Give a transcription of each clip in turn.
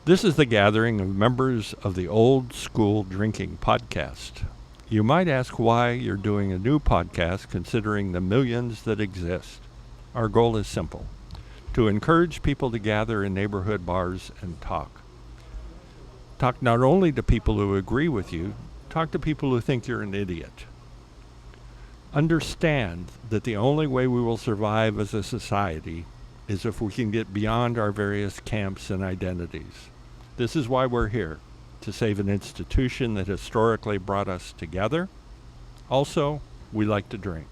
This is the gathering of members of the Old School Drinking Podcast. You might ask why you're doing a new podcast considering the millions that exist. Our goal is simple: to encourage people to gather in neighborhood bars and talk. Talk not only to people who agree with you, talk to people who think you're an idiot. Understand that the only way we will survive as a society is if we can get beyond our various camps and identities. This is why we're here, to save an institution that historically brought us together. Also, we like to drink.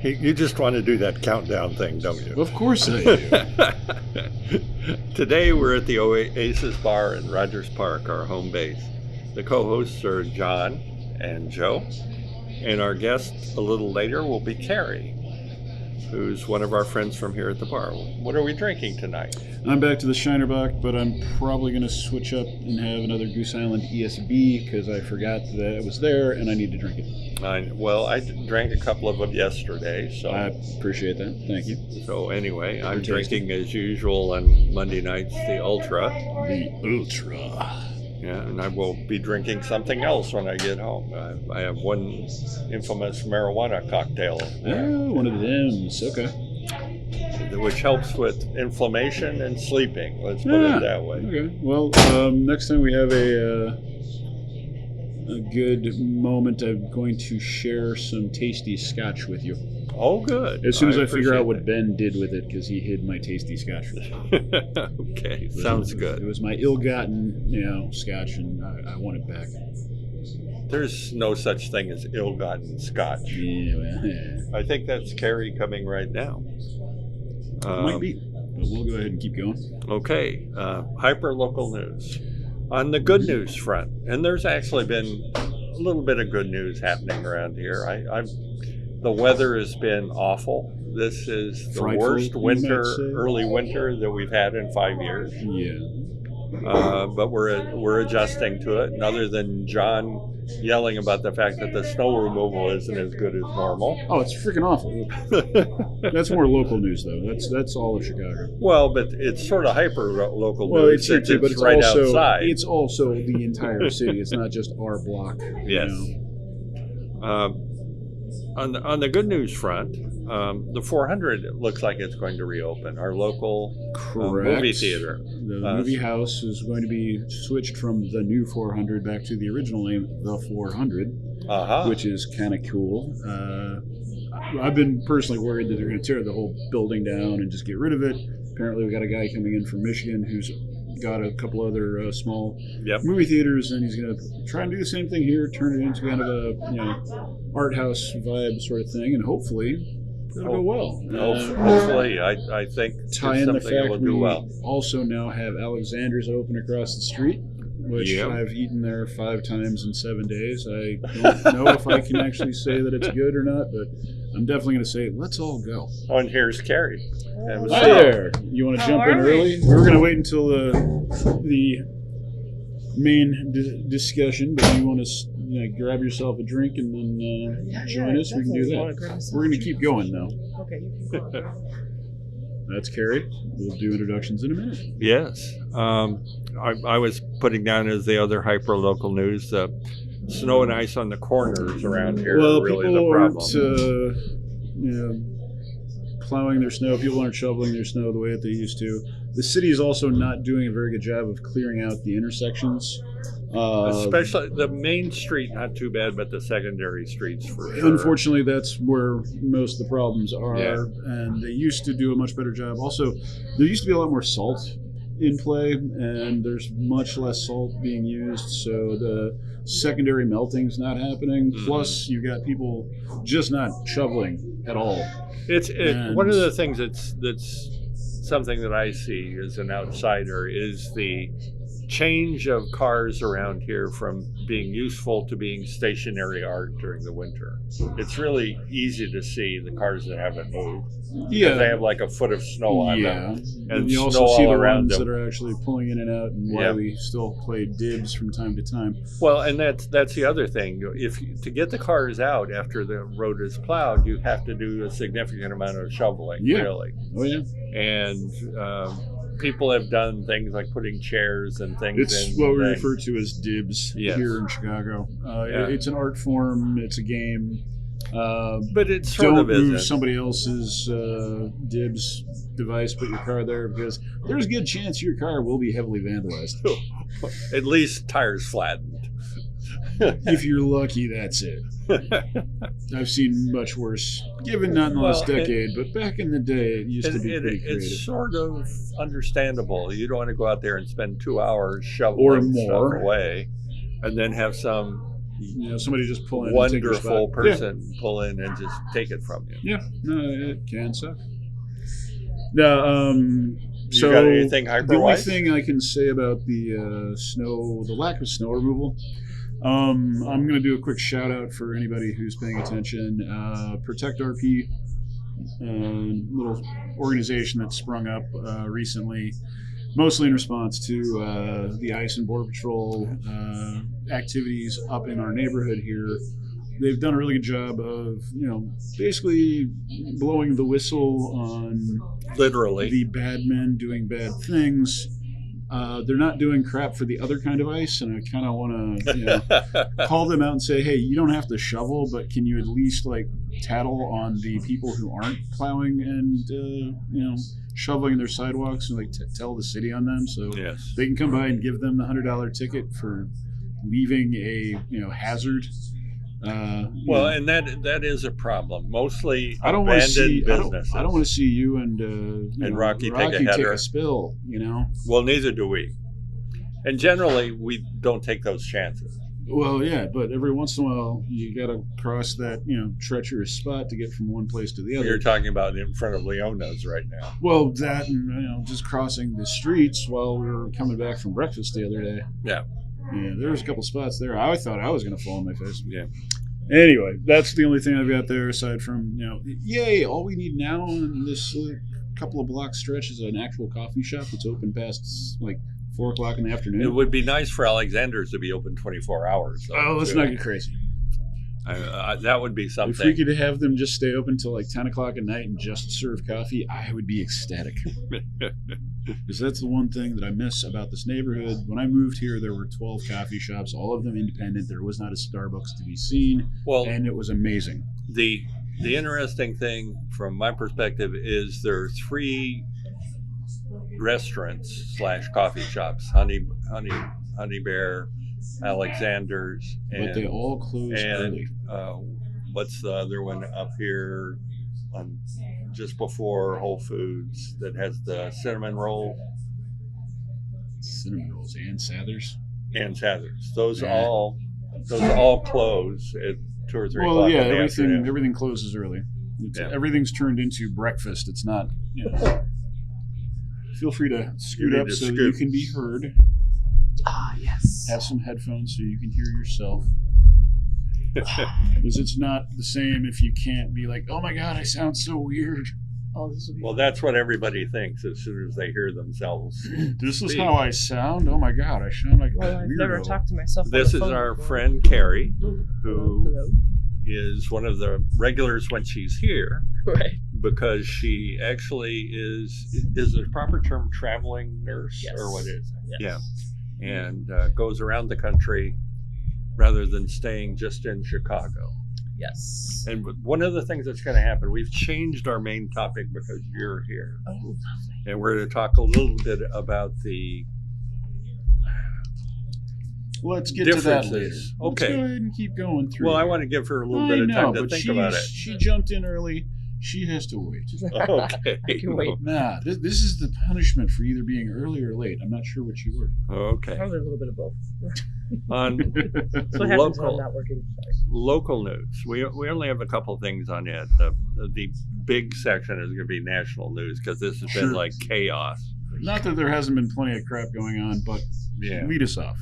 You just want to do that countdown thing, don't you? Of course I do. Today we're at the Oasis Bar in Rogers Park, our home base. The co-hosts are John and Joe, and our guest a little later will be Carrie, who's one of our friends from here at the bar. What are we drinking tonight? I'm back to the Shinerbach, but I'm probably going to switch up and have another Goose Island ESB because I forgot that it was there and I need to drink it. I drank a couple of them yesterday, so I appreciate that. Thank you. So anyway, I'm drinking as usual on Monday nights the Ultra. The Ultra. Yeah, and I will be drinking something else when I get home. I have one infamous marijuana cocktail, Oh, one of them. Okay. which helps with inflammation and sleeping. Let's put it that way. Okay. Well, next time we have a good moment, I'm going to share some tasty scotch with you. Oh, good. As soon as I figure out what Ben did with it, because he hid my tasty scotch with it. Okay, sounds good. It was my ill-gotten, scotch, and I want it back. There's no such thing as ill-gotten scotch. Yeah, well, I think that's Carrie coming right now. might be, but we'll go ahead and keep going. Okay, hyper-local news. On the good news front, and there's actually been a little bit of good news happening around here. The weather has been awful. This is the Frightful, worst early winter that we've had in 5 years. Yeah. But we're adjusting to it. And other than John yelling about the fact that the snow removal isn't as good as normal. Oh, it's freaking awful. That's more local news, though. That's all of Chicago. Well, but it's sort of hyper local Well, news. it's here too, but it's right also outside. it's also the entire city. It's not just our block. Yes. On the good news front, the 400 looks like it's going to reopen. Our local movie theater. The movie house is going to be switched from the new 400 back to the original name, the 400, which is kind of cool. I've been personally worried that they're going to tear the whole building down and just get rid of it. Apparently, we got a guy coming in from Michigan who's got a couple other small movie theaters, and he's going to try and do the same thing here, turn it into kind of a art house vibe sort of thing, and hopefully it'll go well. Hopefully, I think tie in the fact will we do well. Also now have Alexander's open across the street, which I've eaten there 5 times in 7 days. I don't know if I can actually say that it's good or not, but I'm definitely going to say, let's all go. Oh, and here's Carrie. Hi there. You want to jump in early? We were going to wait until the main discussion, but you want to grab yourself a drink and then join us? We can do that. We're going to keep going, though. Okay, you can go. That's Carrie. We'll do introductions in a minute. Yes. I was putting down as the other hyper-local news, the snow and ice on the corners around here are really the problem. People aren't plowing their snow. People aren't shoveling their snow the way that they used to. The city is also not doing a very good job of clearing out the intersections. Especially the main street, not too bad, but the secondary streets for sure. Unfortunately, that's where most of the problems are, and they used to do a much better job. Also, there used to be a lot more salt in play, and there's much less salt being used, so the secondary melting's not happening. Mm-hmm. Plus, you've got people just not shoveling at all. It's one of the things that's something that I see as an outsider is the change of cars around here from being useful to being stationary art during the winter. It's really easy to see the cars that haven't moved. Yeah, they have like a foot of snow on them, and you snow also see all the around ones them. that are actually pulling in and out, and why we still play dibs from time to time. Well, and that's the other thing. To get the cars out after the road is plowed, you have to do a significant amount of shoveling. Really. Oh yeah. And people have done things like putting chairs and things. It's what we refer to as dibs here in Chicago. It's an art form. It's a game. But it sort of don't move somebody else's dibs device. Put your car there, because there's a good chance your car will be heavily vandalized. At least tires flattened. If you're lucky, that's it. I've seen much worse, given not in the last decade, but back in the day, it used to be pretty creative. It's sort of understandable. You don't want to go out there and spend 2 hours shoveling stuff away, and then have some somebody just pull in, wonderful person pull in and just take it from you. Yeah, no, it can suck. Now, you got anything hyper-wise? The only thing I can say about the lack of snow removal. I'm going to do a quick shout out for anybody who's paying attention. Protect RP, little organization that sprung up recently, mostly in response to the ICE and Border Patrol activities up in our neighborhood here. They've done a really good job of, basically blowing the whistle on literally the bad men doing bad things. They're not doing crap for the other kind of ice, and I kind of want to call them out and say, hey, you don't have to shovel, but can you at least tattle on the people who aren't plowing and shoveling their sidewalks, and tell the city on them, so they can come by and give them the $100 ticket for leaving a hazard. And that is a problem. Mostly I don't abandoned businesses. I don't want to see you and Rocky take a spill. Well, neither do we. And generally, we don't take those chances. Well, yeah, but every once in a while, you got to cross that treacherous spot to get from one place to the other. You're talking about in front of Leona's right now. Well, that and just crossing the streets while we were coming back from breakfast the other day. Yeah. Yeah, there was a couple spots there. I thought I was going to fall on my face. Yeah. Anyway, that's the only thing I've got there aside from, yay, all we need now in this couple of block stretch is an actual coffee shop that's open past 4 o'clock in the afternoon. It would be nice for Alexander's to be open 24 hours. Oh, let's not get crazy. That would be something. If we could have them just stay open till 10 o'clock at night and just serve coffee, I would be ecstatic. Because that's the one thing that I miss about this neighborhood. When I moved here, there were 12 coffee shops, all of them independent. There was not a Starbucks to be seen, and it was amazing. The interesting thing from my perspective is there are 3 restaurants / coffee shops, Honey Bear, Alexander's, but they all close early. What's the other one up here just before Whole Foods that has the cinnamon roll? Cinnamon rolls and Sathers. Those all close at 2 or 3 o'clock. Well, yeah, everything closes early. Everything's turned into breakfast. It's not. Feel free to scoot up so you can be heard. Ah, yes. Have some headphones so you can hear yourself. Because it's not the same if you can't be like, oh my God, I sound so weird. Well, that's what everybody thinks as soon as they hear themselves. This is how I sound? Oh my God, I sound like a I've never talked to myself. This is our friend Carrie, who is one of the regulars when she's here. Right. Because she actually is the proper term traveling nurse, or what is it? Yes. Yeah. And goes around the country rather than staying just in Chicago. Yes. And one of the things that's going to happen, we've changed our main topic because you're here. Oh, lovely. And we're going to talk a little bit about the Let's get to that later. Okay. Let's go ahead and keep going through. Well, I want to give her a little bit of time to think about it. She jumped in early. She has to wait. Okay. I can wait. Nah, this is the punishment for either being early or late. I'm not sure which you were. Okay. Probably a little bit of both. On That's what happens when I'm not working. Sorry. Local news. We only have a couple things on it. The big section is going to be national news because this has been like chaos. Not that there hasn't been plenty of crap going on, but lead us off.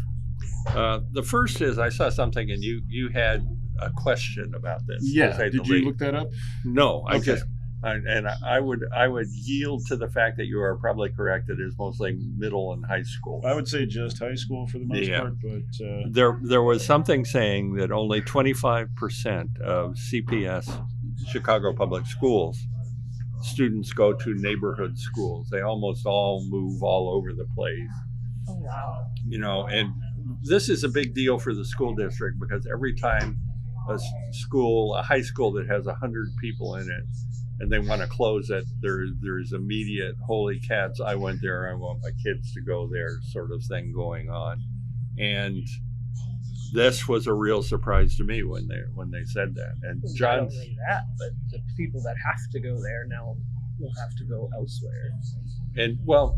The first is I saw something and you had a question about this. Yeah. Did you look that up? No, Okay. I would yield to the fact that you are probably correct. It is mostly middle and high school. I would say just high school for the most part, but there was something saying that only 25% of CPS, Chicago Public Schools, students go to neighborhood schools. They almost all move all over the place. Oh, wow. You know, and this is a big deal for the school district because every time a high school that has 100 people in it, and they want to close it, there's immediate holy cats, I went there, I want my kids to go there sort of thing going on. And this was a real surprise to me when they said that. And Not only that, but the people that have to go there now will have to go elsewhere. And well,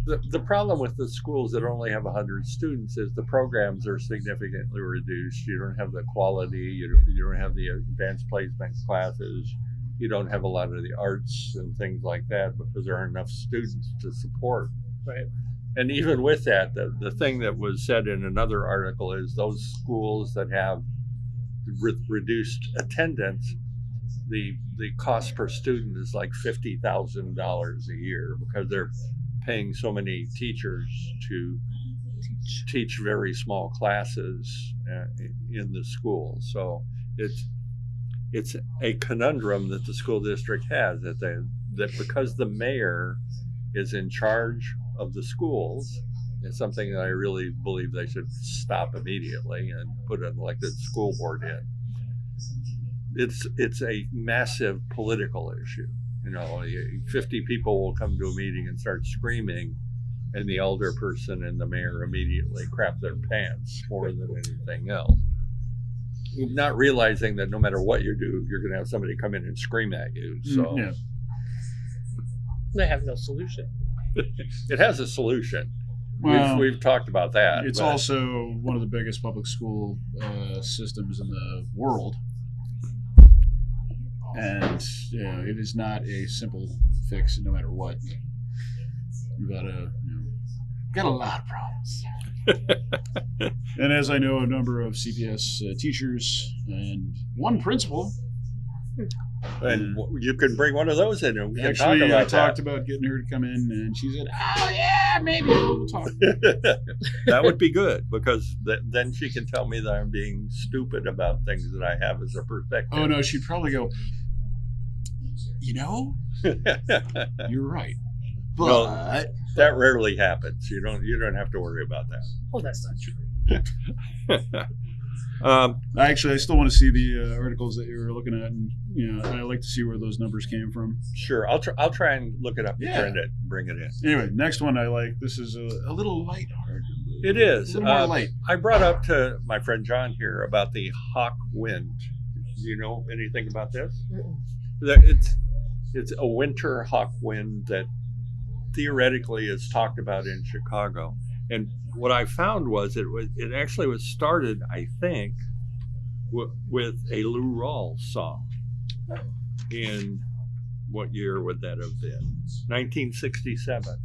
the problem with the schools that only have 100 students is the programs are significantly reduced. You don't have the quality, you don't have the advanced placement classes. You don't have a lot of the arts and things like that because there aren't enough students to support. Right. And even with that, the thing that was said in another article is those schools that have reduced attendance, the cost per student is like $50,000 a year because they're paying so many teachers to teach very small classes in the school. So it's a conundrum that the school district has that because the mayor is in charge of the schools, it's something that I really believe they should stop immediately and put an elected school board in. It's a massive political issue. You know, 50 people will come to a meeting and start screaming, and the elder person and the mayor immediately crap their pants more than anything else. Not realizing that no matter what you do, you're going to have somebody come in and scream at you. So They have no solution. It has a solution. Well, We've talked about that. It's also one of the biggest public school systems in the world. And it is not a simple fix no matter what. You've got a lot of problems. And as I know, a number of CPS teachers and one principal. And you can bring one of those in and we can Actually, talk about I talked about getting her to come in, and she said, "Oh yeah, maybe we'll talk." That would be good because then she can tell me that I'm being stupid about things that I have as a perspective. Oh no, she'd probably go, "You're right." But well, that rarely happens. You don't have to worry about that. Oh, that's not true. Actually, I still want to see the articles that you were looking at, and I like to see where those numbers came from. Sure, I'll try and look it up and print it, and bring it in. Anyway, next one I like. This is a little lighthearted. It is a little more light. I brought up to my friend John here about the hawk wind. Do you know anything about this? It's a winter hawk wind that theoretically is talked about in Chicago. And what I found was it actually was started, I think, with a Lou Rawls song. In what year would that have been? 1967.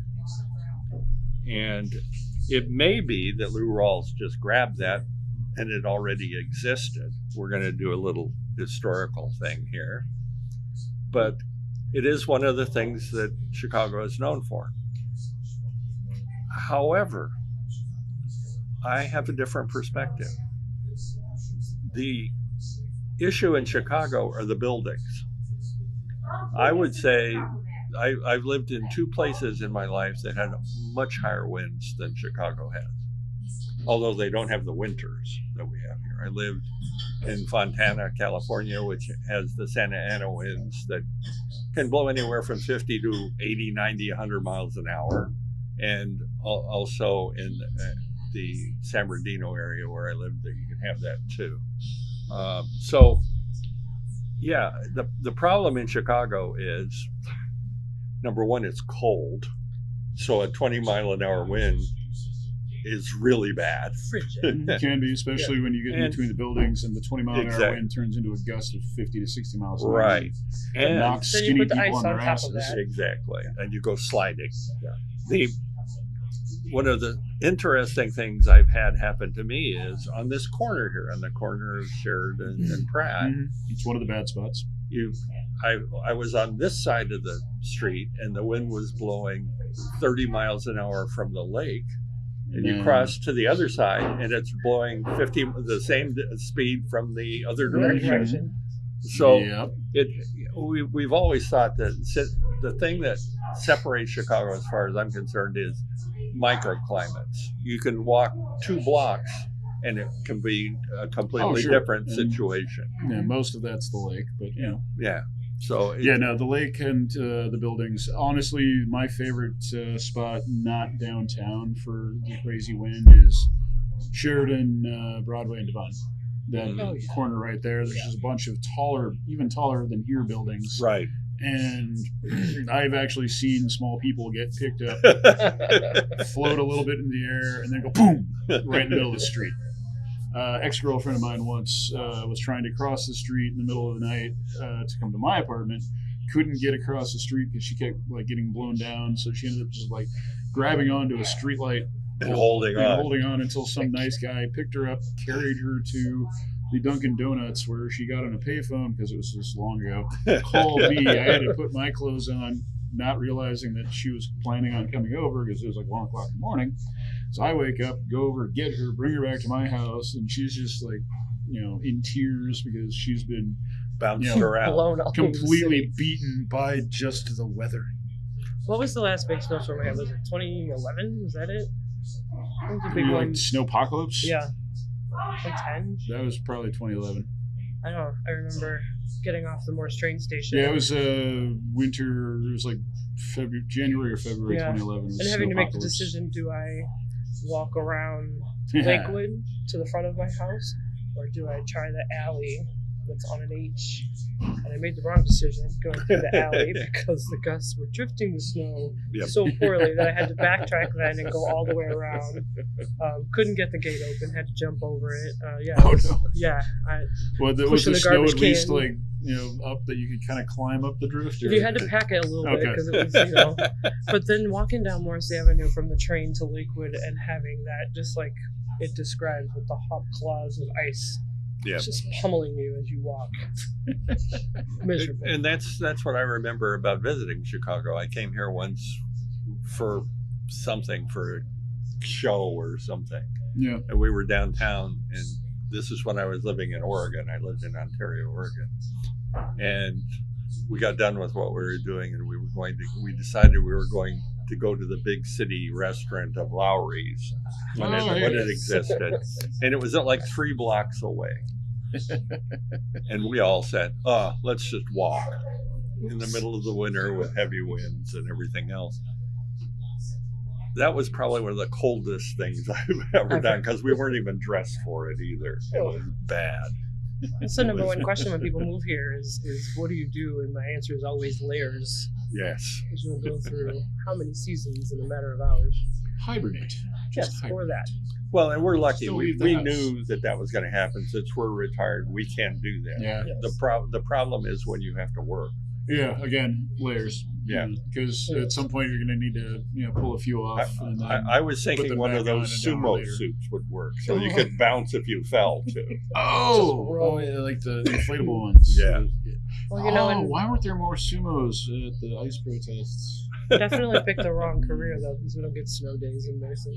And it may be that Lou Rawls just grabbed that and it already existed. We're going to do a little historical thing here. But it is one of the things that Chicago is known for. However, I have a different perspective. The issue in Chicago are the buildings. I would say I've lived in two places in my life that had much higher winds than Chicago has, although they don't have the winters that we have here. I lived in Fontana, California, which has the Santa Ana winds that can blow anywhere from 50 to 80, 90, 100 miles an hour. And also in the San Bernardino area where I lived, you can have that too. So, yeah, the problem in Chicago is, number one, it's cold. So a 20-mile-an-hour wind is really bad. Frigid. It can be, especially when you get in between the buildings and the 20-mile-an-hour wind turns into a gust of 50 to 60 miles an hour. Right. And knocks then skinny you put the people ice on on their top of asses. that. Exactly. And you go sliding. Yeah. one of the interesting things I've had happen to me is on this corner here, on the corner of Sheridan and Pratt. It's one of the bad spots. I was on this side of the street, and the wind was blowing 30 miles an hour from the lake. And you cross to the other side, and it's blowing the same speed from the other direction. So we've always thought that the thing that separates Chicago, as far as I'm concerned, is microclimates. You can walk 2 blocks, and it can be a completely different situation. Yeah, most of that's the lake, but Yeah. So the lake and the buildings. Honestly, my favorite spot, not downtown for the crazy wind, is Sheridan, Broadway, and Devon. That corner right there. There's just a bunch of even taller than here buildings. Right. And I've actually seen small people get picked up, float a little bit in the air, and then go boom right in the middle of the street. Ex-girlfriend of mine once was trying to cross the street in the middle of the night to come to my apartment. Couldn't get across the street because she kept getting blown down. So she ended up just grabbing onto a streetlight and holding on until some nice guy picked her up, carried her to the Dunkin' Donuts where she got on a payphone because it was this long ago. Called me. I had to put my clothes on, not realizing that she was planning on coming over because it was 1 o'clock in the morning. So I wake up, go over, get her, bring her back to my house, and she's just in tears because she's been bounced around, completely beaten by just the weather. What was the last big snowstorm we had? Was it 2011? Was that it? What was the big one? Snowpocalypse? Yeah. 10? That was probably 2011. I don't know. I remember getting off the Morse train station. Yeah, it was winter. It was January or February 2011. And having to make the decision: do I walk around Lakewood to the front of my house, or do I try the alley that's on an H? And I made the wrong decision going through the alley because the gusts were drifting the snow so poorly that I had to backtrack then and go all the way around. Couldn't get the gate open, had to jump over it. Was the snow at least up that you could kind of climb up the drift? You had to pack it a little bit because it was, But then walking down Morris Avenue from the train to Lakewood and having that just like it describes with the hot claws of ice. Yeah. It's just pummeling you as you walk. Miserable. And that's what I remember about visiting Chicago. I came here once for a show or something. Yeah. And we were downtown, and this is when I was living in Oregon. I lived in Ontario, Oregon. And we got done with what we were doing, and we decided we were going to go to the big city restaurant of Lowry's when it existed. And it was 3 blocks away. And we all said, let's just walk in the middle of the winter with heavy winds and everything else. That was probably one of the coldest things I've ever done because we weren't even dressed for it either. It was bad. That's the number one question when people move here is what do you do? And my answer is always layers. Yes. Because you'll go through how many seasons in a matter of hours. Hibernate. Or that. Well, and we're lucky. We knew that was going to happen. Since we're retired, we can do that. Yeah. Yes. The problem is when you have to work. Yeah, again, layers. Yeah. Because at some point you're going to need to pull a few off. I was thinking one of those sumo suits would work, so you could bounce if you fell, too. Yeah, like the inflatable ones. Yeah. Well, why weren't there more sumos at the ice protests? Definitely picked the wrong career, though, because we don't get snow days in Mason.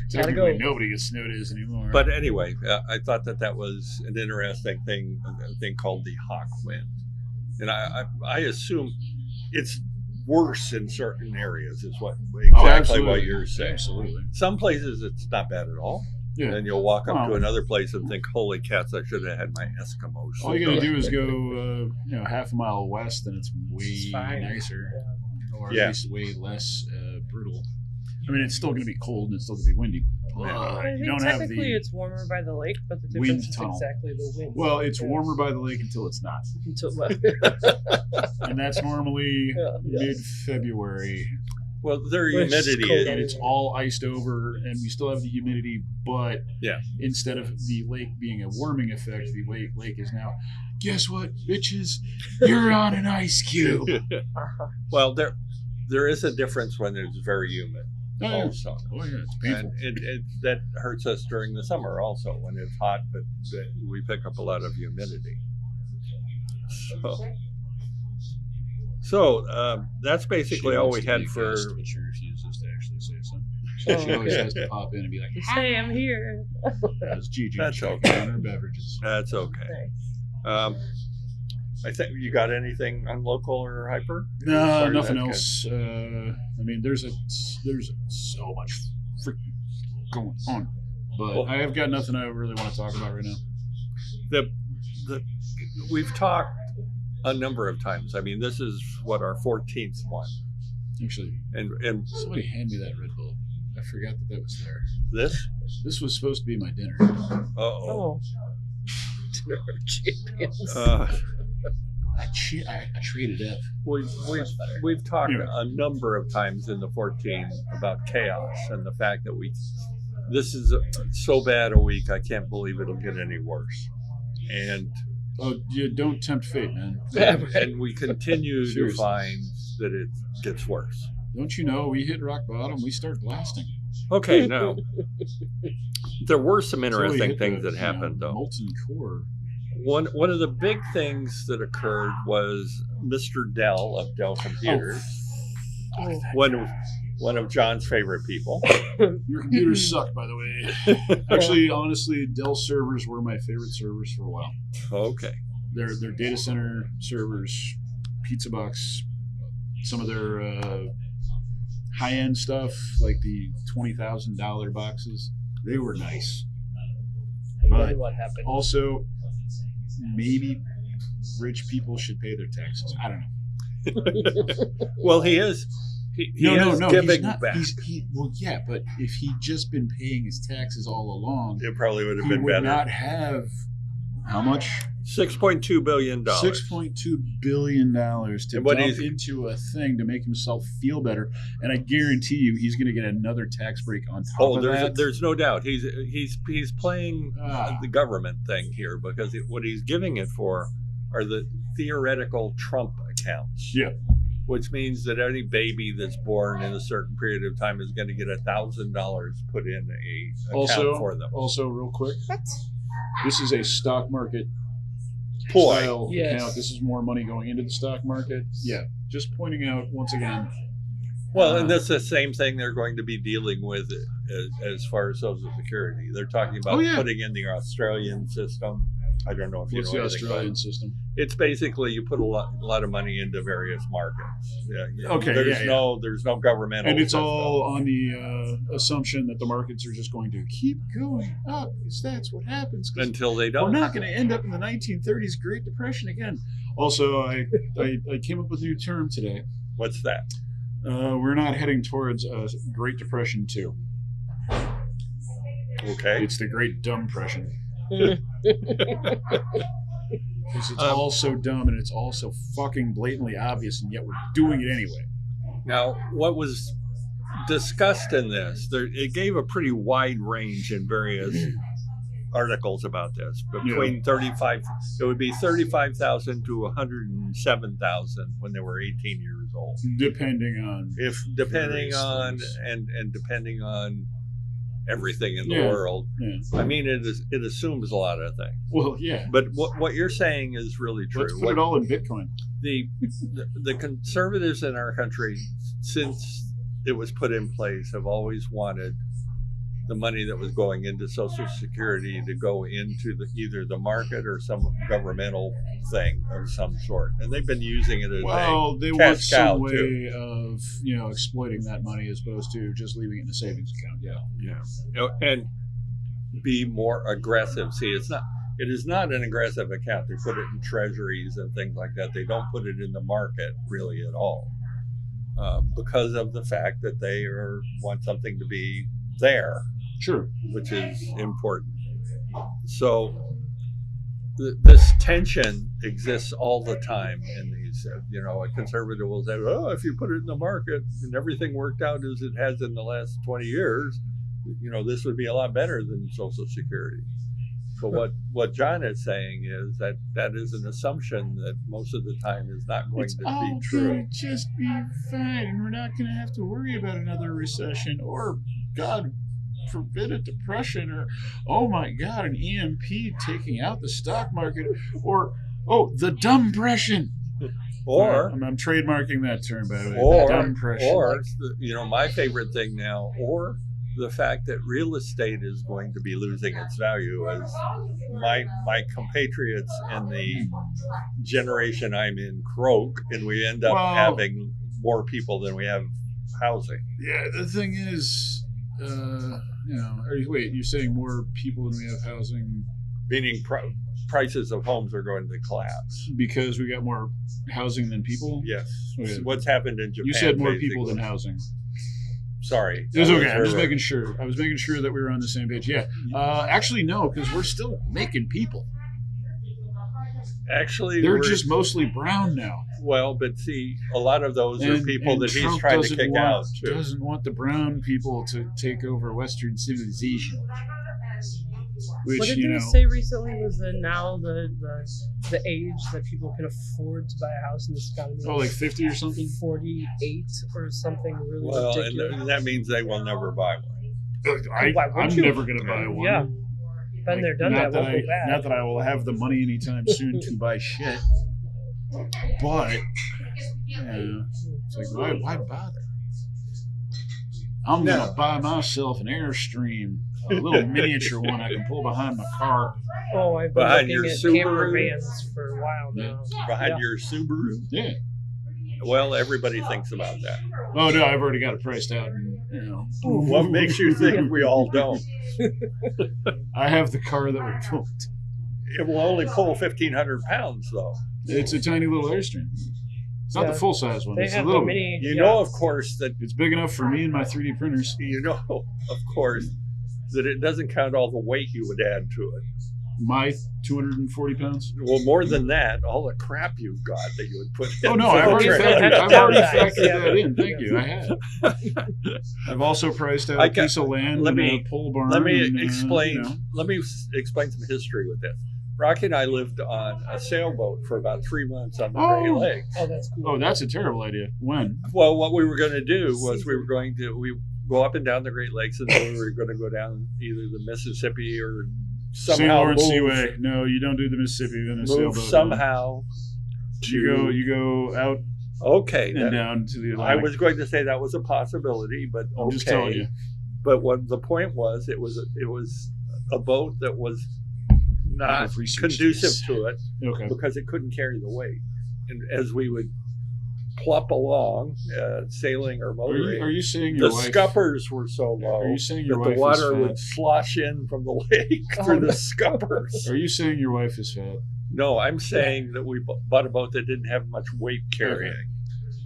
Technically, nobody gets snow days anymore. But anyway, I thought that was an interesting thing, a thing called the hawk wind. And I assume it's worse in certain areas, is what you're saying. Absolutely. Some places it's not bad at all. Yeah. And then you'll walk up to another place and think, holy cats, I should have had my Eskimo suit. All you got to do is go half a mile west and it's way nicer. Yeah. Or at least way less brutal. I mean, it's still going to be cold and it's still going to be windy. I think technically it's warmer by the lake, but the difference is exactly the wind. Well, it's warmer by the lake until it's not. And that's normally mid-February. Well, their humidity is... And it's all iced over, and we still have the humidity, but instead of the lake being a warming effect, the lake is now, guess what, bitches? You're on an ice cube. Well, there is a difference when it's very humid. Oh, yeah. Also, It's painful. and that hurts us during the summer also when it's hot, but we pick up a lot of humidity. So that's basically all we had for. But she refuses to actually say something. She always has to pop in and be like, "Hey, I'm here." That's Gigi. That's okay. On her beverages. That's okay. I think you got anything on local or hyper? No, nothing else. I mean, there's so much freaking going on, but I have got nothing I really want to talk about right now. We've talked a number of times. I mean, this is what our 14th one. Actually, and somebody hand me that Red Bull. I forgot that was there. This was supposed to be my dinner. Uh-oh. Dinner of champions. I traded up. We've talked a number of times in the 14 about chaos and the fact that this is so bad a week. I can't believe it'll get any worse. And you don't tempt fate, man. And we continue to find that it gets worse. Don't you know? We hit rock bottom. We start blasting. Okay, now there were some interesting things that happened, though. Molten core. One of the big things that occurred was Mr. Dell of Dell Computers, one of John's favorite people. Your computers suck, by the way. Actually, honestly, Dell servers were my favorite servers for a while. Okay. Their data center servers, pizza box, some of their high-end stuff, like the $20,000 boxes, they were nice. But what happened? Also, maybe rich people should pay their taxes. I don't know. Well, he is. He is giving back. Well, yeah, but if he'd just been paying his taxes all along, it probably would have he been would better. not have how much? $6.2 billion. $6.2 billion to dump into a thing to make himself feel better, and I guarantee you, he's going to get another tax break on top of that. There's no doubt. He's playing the government thing here because what he's giving it for are the theoretical Trump accounts. Yeah. Which means that any baby that's born in a certain period of time is going to get $1,000 put in a account for them. Also, real quick, this is a stock market style account. This is more money going into the stock market. Yeah, just pointing out once again. Well, and that's the same thing they're going to be dealing with as far as Social Security. They're talking about putting in the Australian system. I don't know if you know anything about it. What's the Australian system? It's basically you put a lot of money into various markets. Yeah. Okay. There's no governmental. And it's all on the assumption that the markets are just going to keep going up because that's what happens. Until they don't. We're not going to end up in the 1930s Great Depression again. Also, I came up with a new term today. What's that? We're not heading towards a Great Depression 2. Okay. It's the Great Dumb Depression. Because it's all so dumb and it's all so fucking blatantly obvious, and yet we're doing it anyway. Now, what was discussed in this, it gave a pretty wide range in various articles about this. Between 35, it would be 35,000 to 107,000 when they were 18 years old. Depending on everything in the world. Yeah. I mean, it assumes a lot of things. Well, yeah. But what you're saying is really true. Let's put it all in Bitcoin. The conservatives in our country, since it was put in place, have always wanted the money that was going into Social Security to go into either the market or some governmental thing of some sort, and they've been using it as they want some way of exploiting that money as opposed to just leaving it in a savings account. Yeah, and be more aggressive. See, it is not an aggressive account. They put it in treasuries and things like that. They don't put it in the market really at all, because of the fact that they want something to be there. Sure. Which is important. So this tension exists all the time in these, a conservative will say, oh, if you put it in the market and everything worked out as it has in the last 20 years, this would be a lot better than Social Security. But what John is saying is that is an assumption that most of the time is not going It's to all be true. gonna just be fine, and we're not gonna have to worry about another recession or, God forbid, a depression, or, oh my God, an EMP taking out the stock market, or, oh, the dumbpression. Or I'm trademarking that term, by the way. Dumbpression. Or my favorite thing now, or the fact that real estate is going to be losing its value, as my compatriots in the generation I'm in croak, and we end up having more people than we have housing. Yeah, the thing is, you're saying more people than we have housing? Meaning prices of homes are going to collapse. Because we got more housing than people? Yes. Okay. What's happened in Japan? You said more people than housing. Sorry. It was okay. I'm just making sure. I was making sure that we were on the same page. Yeah. Actually, no, because we're still making people. Actually, they're just mostly brown now. Well, but see, a lot of those are people that he's trying to kick out, too. Doesn't want the brown people to take over Western civilization. Which, what did they say recently was that now the age that people can afford to buy a house in this economy? Oh, like 50 or something? 48 or something really ridiculous. And that means they will never buy one. I'm never going to buy one. Yeah. Been there, done that. Won't go back. Not that I will have the money anytime soon to buy shit. But, it's like, why bother? I'm going to buy myself an Airstream. A little miniature one I can pull behind my car. Oh, I've been looking at camper vans for a while now. Behind your Subaru? Yeah. Well, everybody thinks about that. Oh, no, I've already got it priced out. What makes you think we all don't? I have the car that we built. It will only pull 1,500 pounds, though. It's a tiny little Airstream. It's not the full-size one. It's a little mini. You know, of course, that it's big enough for me and my 3D printers. You know, of course, that it doesn't count all the weight you would add to it. My 240 pounds? Well, more than that, all the crap you've got that you would put in. Oh, no, I've already factored that in. Thank you. I have. I've also priced out a piece of land and a pole barn. Let me explain some history with this. Rocky and I lived on a sailboat for about 3 months on the Great Lakes. Oh, that's cool. Oh, that's a terrible idea. When? Well, what we were going to do was we go up and down the Great Lakes, and then we were going to go down either the Mississippi or somehow St. Lawrence Seaway. No, you don't do the Mississippi in a sailboat. Somehow. You go out. Okay. And down to the Atlantic. I was going to say that was a possibility, but okay. I'm just telling you. But what the point was, it was a boat that was not conducive to it because it couldn't carry the weight. And as we would plop along, sailing or motoring, are you saying the scuppers were so low that the water would slosh in from the lake through the scuppers? Are you saying your wife is fat? No, I'm saying that we bought a boat that didn't have much weight carrying.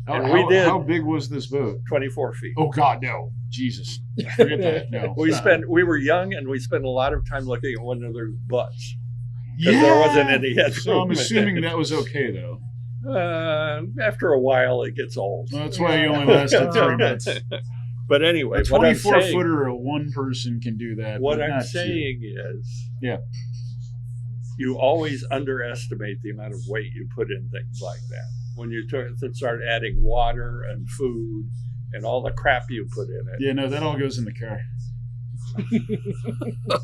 And we did. How big was this boat? 24 feet. Oh God, no! Jesus, forget that. No, we were young, and we spent a lot of time looking at one another's butts. Because there wasn't any headroom. So I'm assuming that was okay, though. After a while, it gets old. Well, that's why you only lasted 3 months. But anyway, a 24-footer, one person can do that. What I'm saying is, you always underestimate the amount of weight you put in things like that. When you start adding water and food and all the crap you put in it. Yeah, no, that all goes in the car.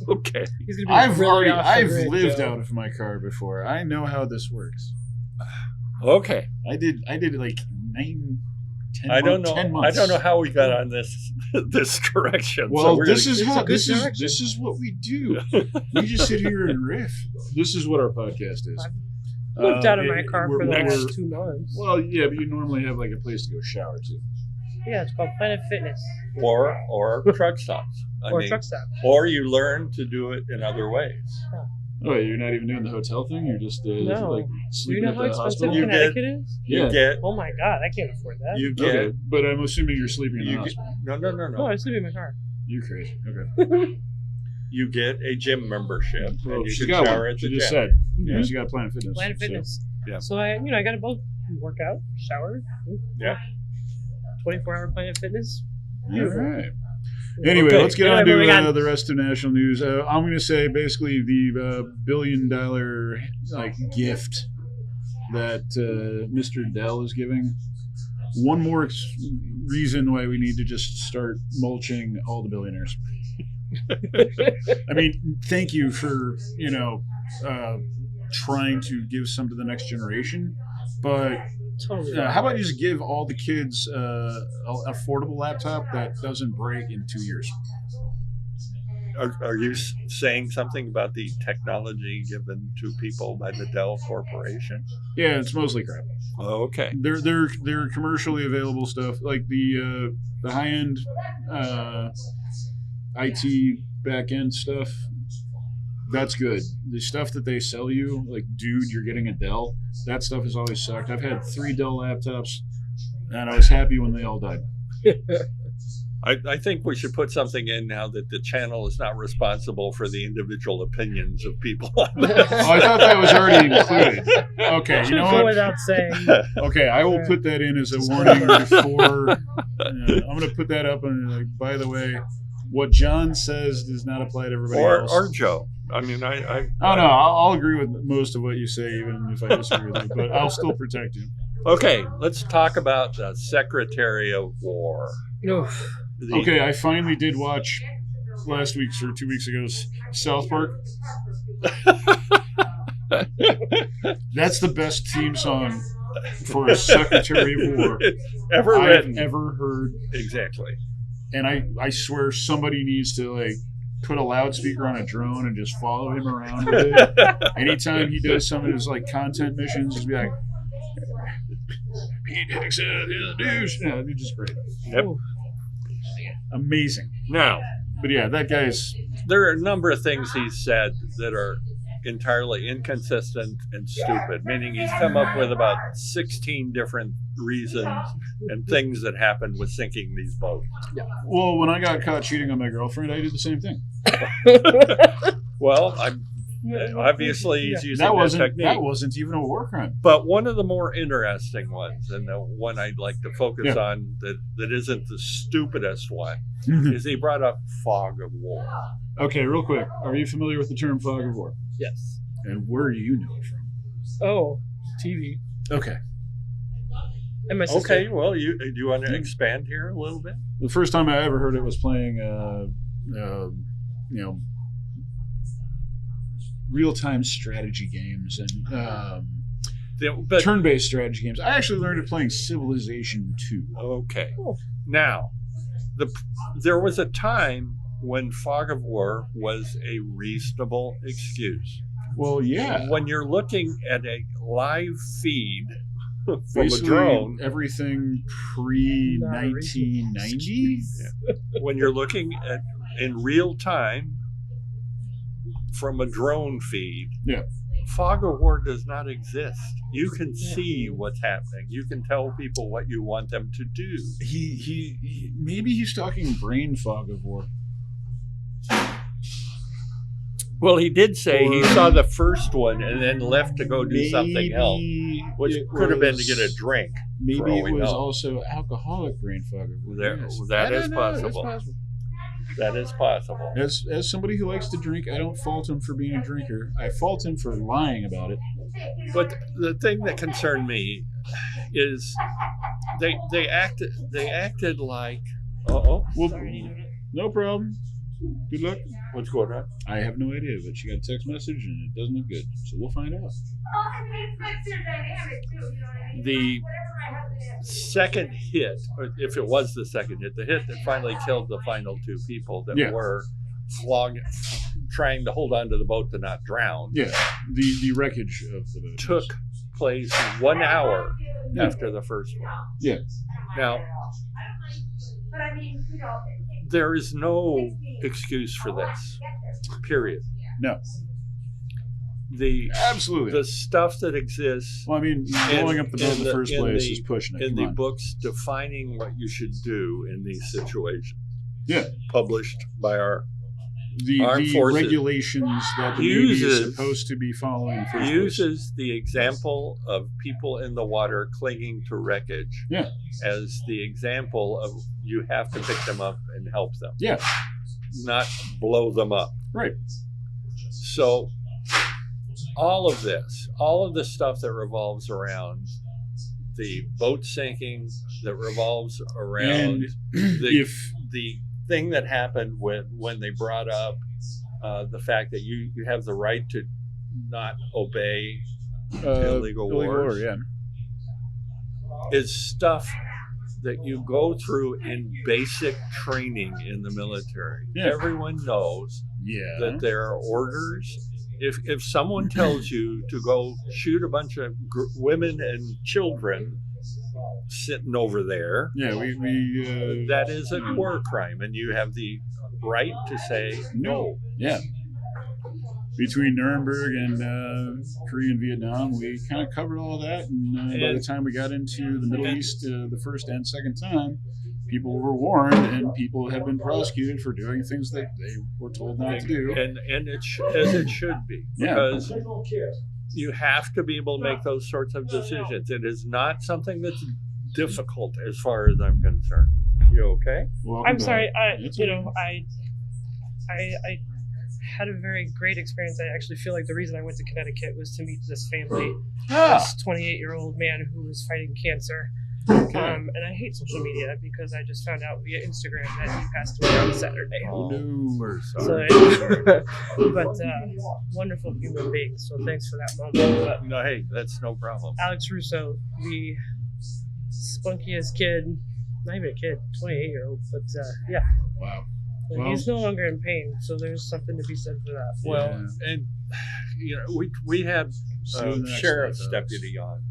Okay. I've lived out of my car before. I know how this works. Okay. I did like 10 months. I don't know how we got on this correction. Well, so this is what we do. We just sit here and riff. This is what our podcast is. I've lived out of my car for the last 2 months. Well, yeah, but you normally have like a place to go shower to. Yeah, it's called Planet Fitness. Or truck stops. Truck stops. Or you learn to do it in other ways. Oh, you're not even doing the hotel thing? You're just like sleeping at the hospital? Do you know how expensive Connecticut is? Yeah. Oh my God, I can't afford that. Okay, but I'm assuming you're sleeping in the hospital. No. No, I sleep in my car. You're crazy. Okay. You get a gym membership. Well, and you she can got shower one. at the She gym. just said. Yeah, she got Planet Fitness. Planet Fitness. So, yeah. So I got to both work out, shower. Yeah. 24-hour Planet Fitness. All right. Anyway, Okay. let's get on moving to on. the rest of national news. I'm going to say basically the $1 billion gift that Mr. Dell is giving. One more reason why we need to just start mulching all the billionaires. I mean, thank you for trying to give some to the next generation, but Totally. how about you just give all the kids an affordable laptop that doesn't break in 2 years? Are you saying something about the technology given to people by the Dell Corporation? Yeah, it's mostly crap. Oh, okay. They're commercially available stuff like the high end IT back end stuff. That's good. The stuff that they sell you, like, dude, you're getting a Dell. That stuff has always sucked. I've had 3 Dell laptops, and I was happy when they all died. I think we should put something in now that the channel is not responsible for the individual opinions of people on this. Oh, I thought that was already included. Okay, you know Go what? without saying. Okay, I will put that in as a warning before. I'm going to put that up, and by the way, what John says does not apply to everybody else. Or Joe. I mean, I Oh no, I'll agree with most of what you say, even if I disagree with you. But I'll still protect you. Okay, let's talk about the Secretary of War. Oof. Okay, I finally did watch last week's or 2 weeks ago's South Park. That's the best theme song for a Secretary of War Ever I've written. ever heard. Exactly. And I swear somebody needs to put a loudspeaker on a drone and just follow him around with it. Anytime he does some of his content missions, just be like, Pete Dixon, the douche. Yeah, it'd be just great. Yep. Amazing. Now, But yeah, that guy's. there are a number of things he's said that are entirely inconsistent and stupid, meaning he's come up with about 16 different reasons and things that happened with sinking these boats. Well, when I got caught cheating on my girlfriend, I did the same thing. Well, obviously he's using that technique. That wasn't even a war crime. But one of the more interesting ones, and the one I'd like to focus on that isn't the stupidest one, is he brought up fog of war. Okay, real quick. Are you familiar with the term fog of war? Yes. And where do you know it from? Oh, TV. Okay. And my sister. Okay, well, do you want to expand here a little bit? The first time I ever heard it was playing, real-time strategy games and turn-based strategy games. I actually learned it playing Civilization 2. Okay. Cool. Now, there was a time when fog of war was a reasonable excuse. Well, yeah. When you're looking at a live feed from Basically, a drone, everything pre-1990? when you're looking at in real time from a drone feed, fog of war does not exist. You can see what's happening. You can tell people what you want them to do. He maybe he's talking brain fog of war. Well, he did say he saw the first one and then left to go do something else, which could have been to get a drink. Maybe it was also alcoholic brain fog of war. That is possible. That is possible. As somebody who likes to drink, I don't fault him for being a drinker. I fault him for lying about it. But the thing that concerned me is they acted like Well, no problem. Good luck. What's going on? I have no idea, but she got a text message and it doesn't look good. So we'll find out. The second hit, or if it was the second hit, the hit that finally killed the final 2 people that were trying to hold on to the boat to not drown. Yeah, the wreckage of the boat took place 1 hour after the first one. Yeah. Now, there is no excuse for this. Period. No. Absolutely. The stuff that exists. Well, I mean, blowing up the boat in the first place is pushing it. In the books defining what you should do in these situations. Yeah. Published by our the forces regulations that the Navy is supposed to be following. Uses the example of people in the water clinging to wreckage as the example of you have to pick them up and help them. Yeah. Not blow them up. Right. So all of the stuff that revolves around the boat sinking, that revolves around the thing that happened when they brought up the fact that you have the right to not obey illegal wars, is stuff that you go through in basic training in the military. Everyone knows that there are orders. If someone tells you to go shoot a bunch of women and children sitting over there, that is a war crime, and you have the right to say no. Yeah. Between Nuremberg and Korea and Vietnam, we kind of covered all that, and by the time we got into the Middle East the first and second time, people were warned, and people have been prosecuted for doing things that they were told not to do. And as it should be, because you have to be able to make those sorts of decisions. It is not something that's difficult as far as I'm concerned. You okay? I'm sorry. I had a very great experience. I actually feel like the reason I went to Connecticut was to meet this family, this 28-year-old man who was fighting cancer. And I hate social media because I just found out via Instagram that he passed away on Saturday. Oh, no, we're sorry. But wonderful human being, so thanks for that moment. But no, hey, that's no problem. Alex Russo, the spunkiest kid, not even a kid, 28-year-old, but Wow. Well, he's no longer in pain, so there's something to be said for that. Well, and we had sheriff's deputy on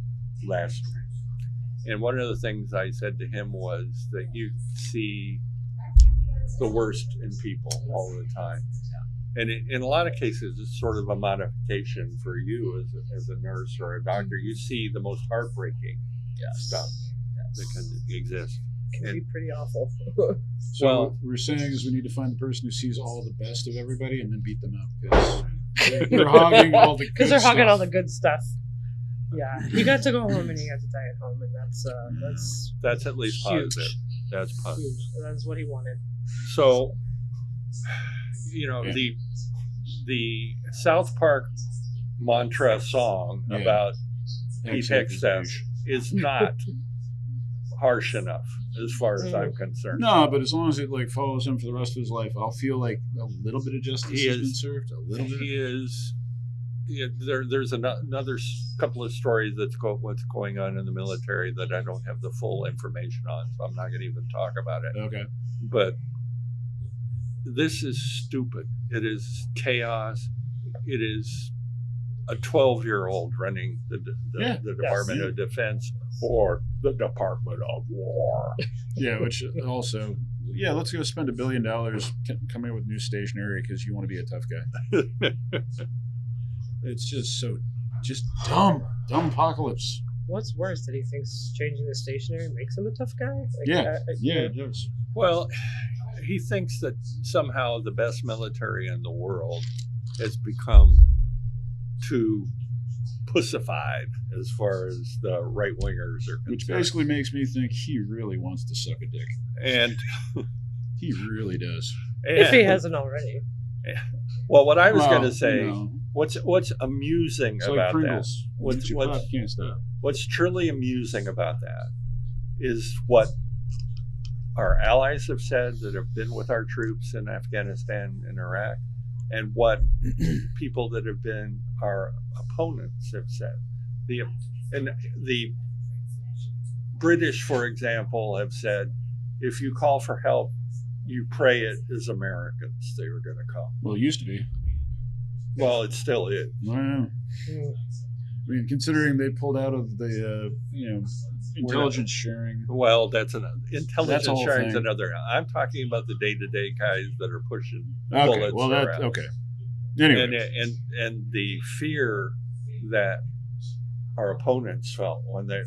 last week. And one of the things I said to him was that you see the worst in people all the time. And in a lot of cases, it's sort of a modification for you as a nurse or a doctor. You see the most heartbreaking stuff that can exist. It can be pretty awful. So what we're saying is we need to find the person who sees all the best of everybody and then beat them up. Because they're hogging all the good stuff. Because they're hogging all the good stuff. Yeah, he got to go home and he got to die at home, and that's at least huge. Positive. That's positive. Huge. That's what he wanted. So, the South Park mantra song about Apex theft is not harsh enough as far as I'm concerned. No, but as long as it follows him for the rest of his life, I'll feel like a little bit of justice has been served. A little bit. He is. Yeah, there's another couple of stories what's going on in the military that I don't have the full information on, so I'm not going to even talk about it. Okay. But this is stupid. It is chaos. It is a 12-year-old running the Department of Defense or the Department of War. Yeah, which also, let's go spend $1 billion coming up with new stationery because you want to be a tough guy. It's just dumb apocalypse. What's worse, that he thinks changing the stationery makes him a tough guy? It does. Well, he thinks that somehow the best military in the world has become too pussified as far as the right-wingers are concerned. Which basically makes me think he really wants to suck a dick. And he really does. If he hasn't already. Well, what I was going to say, what's amusing about that? What's truly amusing about that is what our allies have said that have been with our troops in Afghanistan and Iraq, and what people that have been our opponents have said. The British, for example, have said, if you call for help, you pray it as Americans they were going to come. Well, it used to be. Well, it still is. Wow. I mean, considering they pulled out of the, intelligence sharing. Well, intelligence sharing is another. I'm talking about the day-to-day guys that are pushing bullets around. Okay. Anyway. And the fear that our opponents felt when they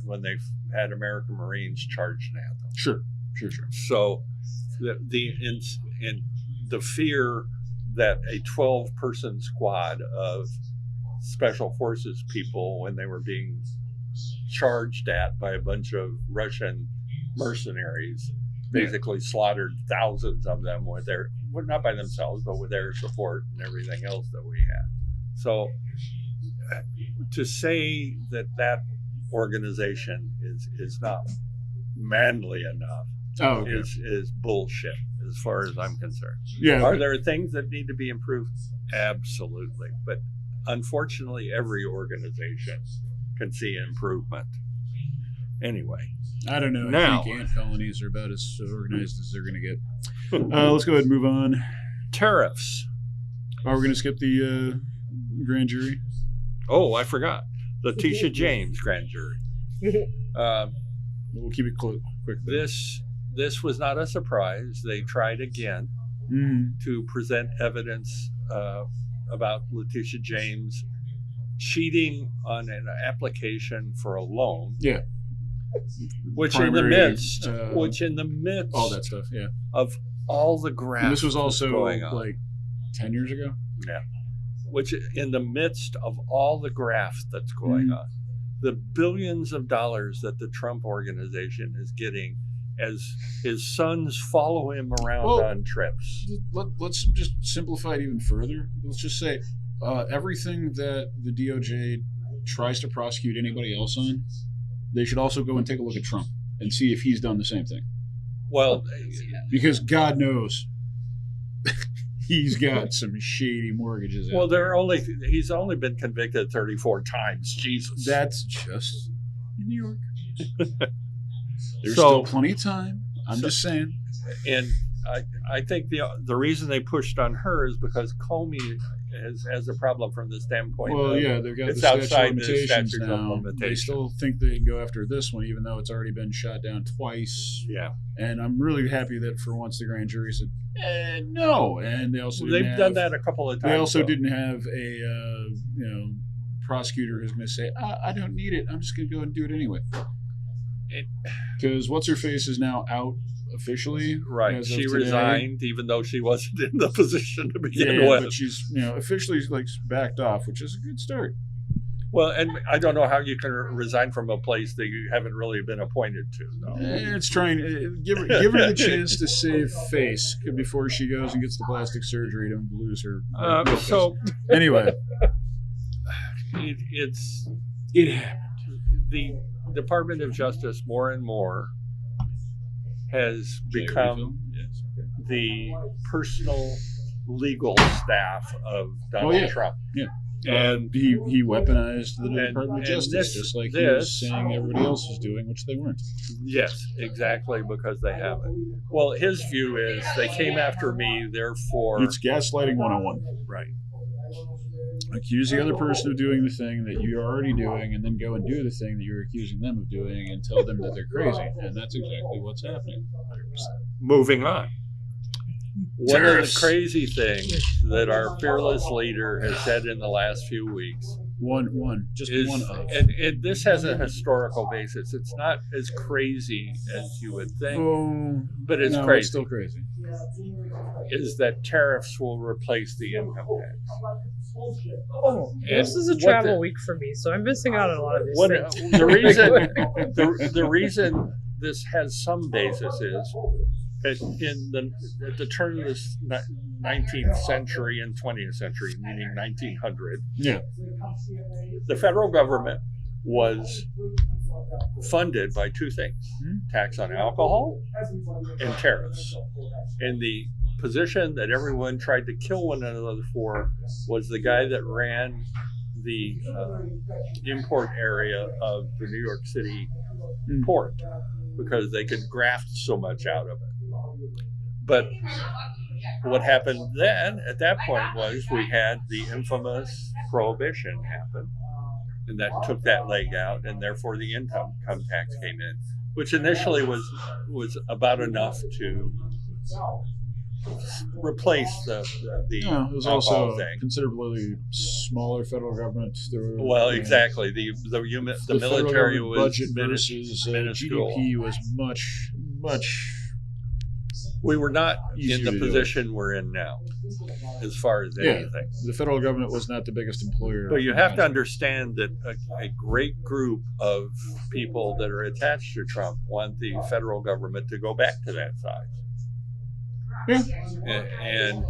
had American Marines charging at them. Sure. So the fear that a 12-person squad of special forces people, when they were being charged at by a bunch of Russian mercenaries, basically slaughtered thousands of them with their, well, not by themselves, but with their support and everything else that we had. So to say that that organization is not manly enough is bullshit as far as I'm concerned. Yeah. Are there things that need to be improved? Absolutely. But unfortunately, every organization can see improvement. Anyway. I don't know. Now, I think ant colonies are about as organized as they're going to get. Let's go ahead and move on. Tariffs. We're going to skip the grand jury. Oh, I forgot. Letitia James grand jury. We'll keep it quick. This was not a surprise. They tried again to present evidence about Letitia James cheating on an application for a loan. Yeah. Which in the midst all that stuff, yeah, of all the graft. And this was also going on. like 10 years ago. Yeah. Which in the midst of all the graft that's going on, the billions of dollars that the Trump organization is getting as his sons follow him around on trips. Let's just simplify it even further. Let's just say everything that the DOJ tries to prosecute anybody else on, they should also go and take a look at Trump and see if he's done the same thing. Well, because God knows he's got some shady mortgages. Well, he's only been convicted 34 times. Jesus. That's just in New York. There's still plenty of time. I'm just saying. And I think the reason they pushed on her is because Comey has a problem from the standpoint. Well, yeah, they've got the statute of limitations now. They still think they can go after this one, even though it's already been shot down twice. Yeah. And I'm really happy that for once the grand jury said no, and they also done that a couple of times. They also didn't have a prosecutor who's going to say, I don't need it. I'm just going to go and do it anyway. Because what's her face is now out officially. Right. She resigned, even though she wasn't in the position to begin with. But she's officially backed off, which is a good start. Well, and I don't know how you can resign from a place that you haven't really been appointed to. No. It's trying give her the chance to save face before she goes and gets the plastic surgery to lose her. So anyway, it happened. The Department of Justice more and more has become the personal legal staff of Donald Trump. Yeah. And he weaponized the Department of Justice, just like he was saying everybody else was doing, which they weren't. Yes, exactly, because they haven't. Well, his view is they came after me, therefore... It's gaslighting 101. Right. Accuse the other person of doing the thing that you're already doing, and then go and do the thing that you're accusing them of doing and tell them that they're crazy. And that's exactly what's happening. 100%. Moving on. One of the crazy things that our fearless leader has said in the last few weeks and this has a historical basis. It's not as crazy as you would think, but it's crazy. It's still crazy. Is that tariffs will replace the income tax? This is a travel week for me, so I'm missing out on a lot of these things. The reason this has some basis is at the turn of the 19th century and 20th century, meaning 1900, the federal government was funded by two things: tax on alcohol and tariffs. And the position that everyone tried to kill one another for was the guy that ran the import area of the New York City port, because they could graft so much out of it. But what happened then at that point was we had the infamous prohibition happen, and that took that leg out, and therefore the income tax came in, which initially was about enough to replace the it was also a considerably smaller federal government. Exactly. The military was budget versus minuscule. GDP was much We were not Easier in the to do position we're in now, as far as anything. The federal government was not the biggest employer. But you have to understand that a great group of people that are attached to Trump want the federal government to go back to that size. Yeah. And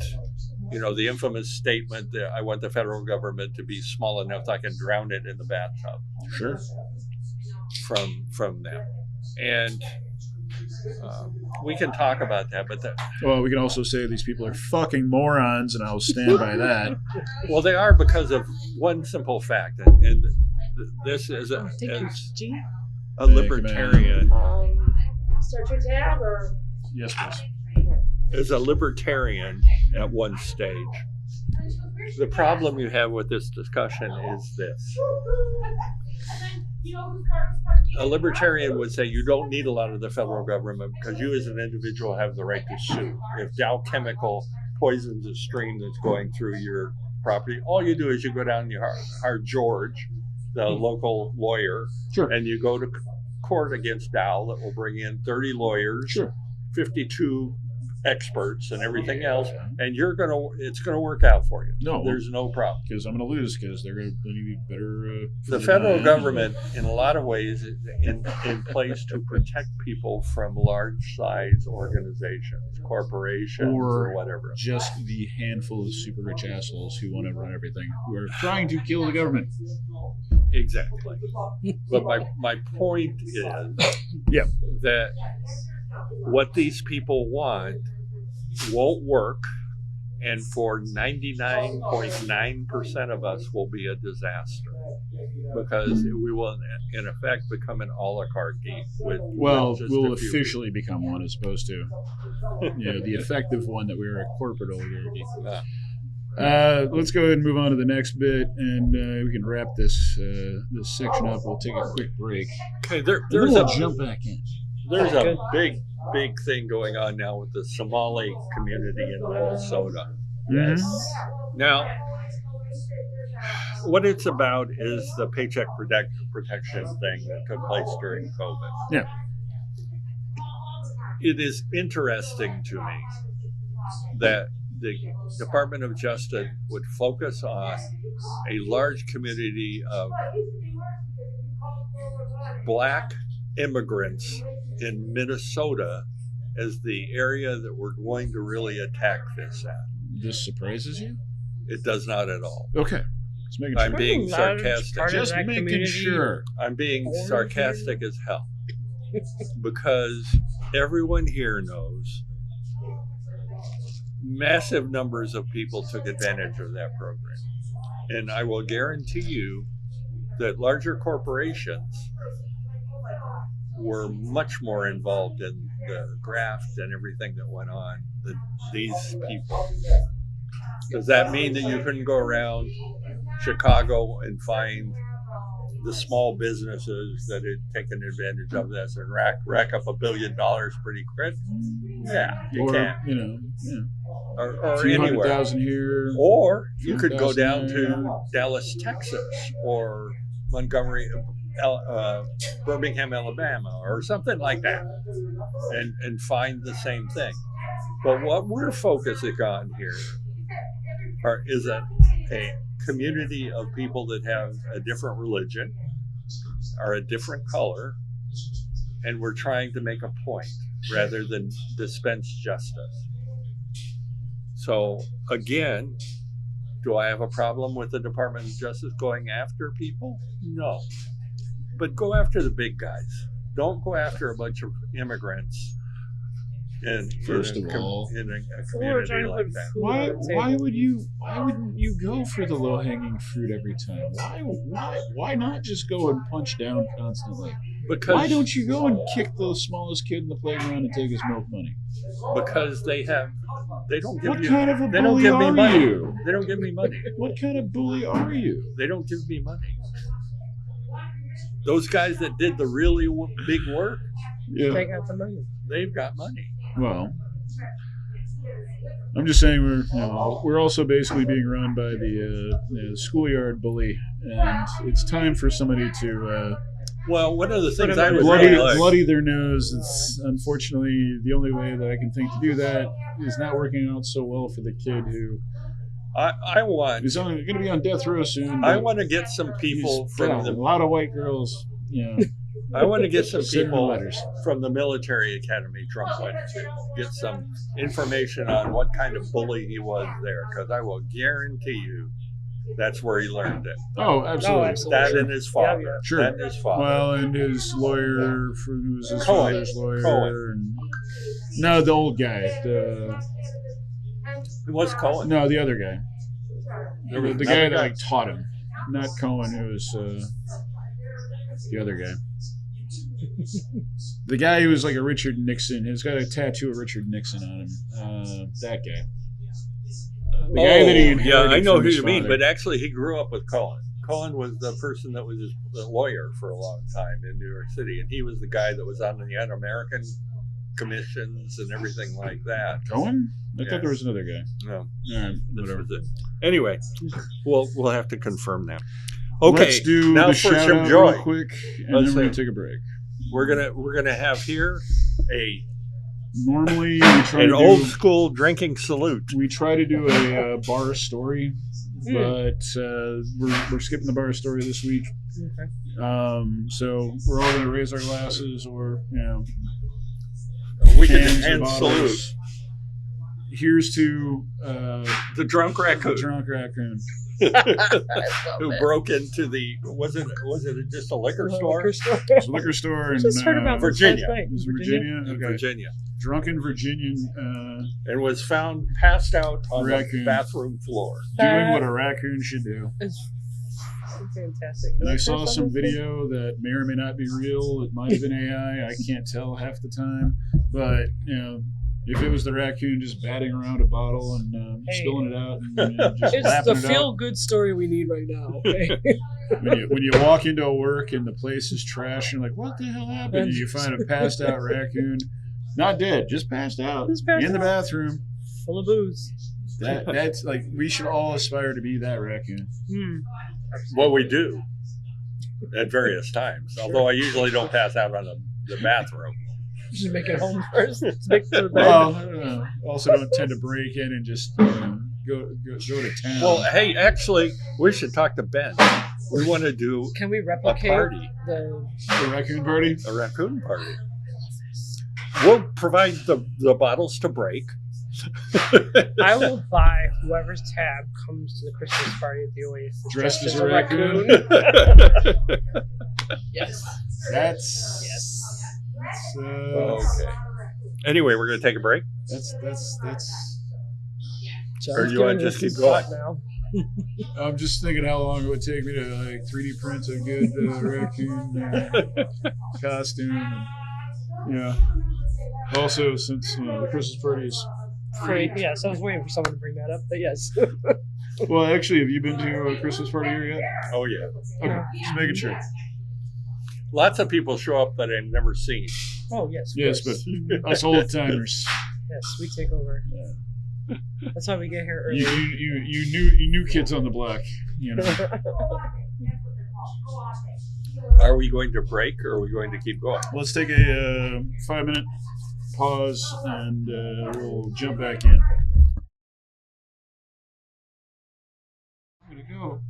you know, the infamous statement that I want the federal government to be small enough that I can drown it in the bathtub. Sure. From them. And we can talk about that, but well, we can also say these people are fucking morons, and I'll stand by that. Well, they are because of one simple fact, and this is a libertarian. Start your tab, or yes, please. As a libertarian at one stage, the problem you have with this discussion is this. A libertarian would say you don't need a lot of the federal government because you as an individual have the right to sue. If Dow Chemical poisons a stream that's going through your property, all you do is you go down and you hire George, the local lawyer, sure, and you go to court against Dow that will bring in 30 lawyers, sure, 52 experts and everything else, and it's gonna work out for you. No, there's no problem, because I'm gonna lose because they're gonna be better. The federal government, in a lot of ways, is in place to protect people from large size organizations, corporations, or whatever. Just the handful of super rich assholes who want to run everything, who are trying to kill the government. Exactly. But my point is, that what these people want won't work, and for 99.9% of us will be a disaster because we will in effect become an a la carte game. We'll officially become one as opposed to the effective one that we were a corporate oligarchy. Let's go ahead and move on to the next bit, and we can wrap this section up. We'll take a quick break. Okay, there's a jump back in. There's a big thing going on now with the Somali community in Minnesota. Yes. Now, what it's about is the paycheck protection thing that took place during COVID. Yeah. It is interesting to me that the Department of Justice would focus on a large community of Black immigrants in Minnesota as the area that we're going to really attack this at. This surprises you? It does not at all. Okay. Just making sure. I'm being sarcastic. Just making sure. I'm being sarcastic as hell. Because everyone here knows massive numbers of people took advantage of that program. And I will guarantee you that larger corporations were much more involved in the graft and everything that went on than these people. Does that mean that you couldn't go around Chicago and find the small businesses that had taken advantage of this and rack up $1 billion pretty quick? Yeah, you can. Or anywhere. 200,000 here. Or you could go down to Dallas, Texas, or Montgomery, Birmingham, Alabama, or something like that, and find the same thing. But what we're focusing on here is a community of people that have a different religion, are a different color, and we're trying to make a point rather than dispense justice. So again, do I have a problem with the Department of Justice going after people? No. But go after the big guys. Don't go after a bunch of immigrants in a community like that. Why wouldn't you go for the low-hanging fruit every time? Why not just go and punch down constantly? Because why don't you go and kick the smallest kid in the playground and take his milk money? Because they don't give what me kind of a they don't bully give me are money. you? They don't give me money. What kind of bully are you? They don't give me money. Those guys that did the really big work, they got the money. They've got money. Well, I'm just saying we're also basically being run by the schoolyard bully, and it's time for somebody to Well, one of the things I was bloody their nose. It's unfortunately the only way that I can think to do that is not working out so well for the kid who. He's going to be on death row soon. I want to get some people from a lot of white girls. Yeah. I want to get some people from the military academy Trump went to. Get some information on what kind of bully he was there, because I will guarantee you that's where he learned it. Oh, absolutely. That and his father. Yeah. Sure. That and his father. Well, and his lawyer, who was his father's lawyer. And, no, the old guy. It was Cohen. No, the other guy. The guy that taught him. Not Cohen, it was the other guy. The guy who was like a Richard Nixon. He's got a tattoo of Richard Nixon on him. That guy. The guy that he inherited I know from who his you mean, father. but actually he grew up with Cohen. Cohen was the person that was his lawyer for a long time in New York City, and he was the guy that was on the Un-American commissions and everything like that. Cohen? I thought there was another guy. No. Whatever. Anyway, we'll have to confirm that. Okay, let's do now the for shout some out joy. real quick, and then we're going to take a break. We're gonna have here Normally, we try an old school drinking salute. We try to do a bar story, but we're skipping the bar story this week. Okay. So we're all going to raise our glasses, or we can hand salute. Here's to the drunk raccoon. The drunk raccoon. Who broke into was it just a liquor store? It's a liquor store in Virginia. Virginia? Okay. Virginia. Drunken Virginian. And was found passed out on the bathroom floor. Doing what a raccoon should do. It's fantastic. And I saw some video that may or may not be real. It might have been AI. I can't tell half the time. But, if it was the raccoon just batting around a bottle and spilling it out, and just it's the feel-good story we need right now. Okay? when you walk into a work and the place is trash, and you're like, "What the hell happened?" And you find a passed-out raccoon, not dead, just passed out in the bathroom, full of booze. That's like we should all aspire to be that raccoon. What we do at various times, although I usually don't pass out on the bathroom. Just make it home first. Make it to the bed. Well, also don't tend to break in and just go to town. Well, hey, actually, we should talk to Ben. We want to do. Can we replicate a party? The raccoon party? A raccoon party. We'll provide the bottles to break. I will buy whoever's tab comes to the Christmas party at the Oasis dressed as a raccoon. Yes. Yes. Okay. Anyway, we're going to take a break. That's. Or do you want to just keep going? Now. I'm just thinking how long it would take me to 3D print a good raccoon costume. Also, since the Christmas party is free. Yes, I was waiting for someone to bring that up, but yes. Well, actually, have you been to a Christmas party here yet? Oh yeah. Okay, just making sure. Lots of people show up that I've never seen. Oh yes. Yes, but us old timers. Yes, we take over. Yeah. That's why we get here early. You new kids on the block. Are we going to break or are we going to keep going? Let's take a 5-minute pause and we'll jump back in. I'm gonna go.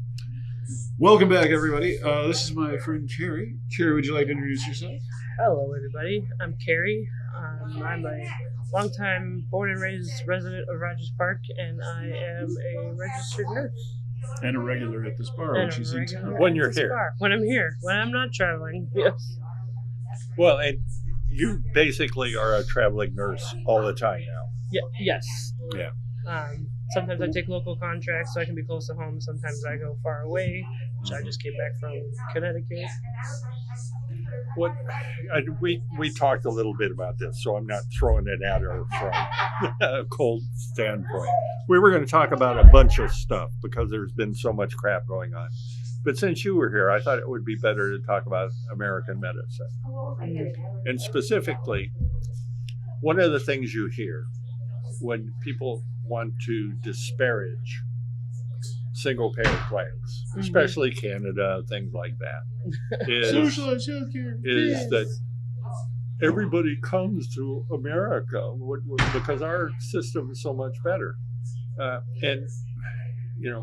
Welcome back, everybody. This is my friend Carrie. Carrie, would you like to introduce yourself? Hello, everybody. I'm Carrie. I'm a longtime born and raised resident of Rogers Park, and I am a registered nurse. And a regular at this bar when she's in town. When you're here. When I'm here. When I'm not traveling, yes. Well, and you basically are a traveling nurse all the time now. Yes. Yeah. Sometimes I take local contracts so I can be close to home. Sometimes I go far away, which I just came back from Connecticut. We talked a little bit about this, so I'm not throwing it at her from a cold standpoint. We were going to talk about a bunch of stuff because there's been so much crap going on. But since you were here, I thought it would be better to talk about American medicine. And specifically, one of the things you hear when people want to disparage single payer plans, especially Canada, things like that, Socialized healthcare is that everybody comes to America because our system is so much better. And,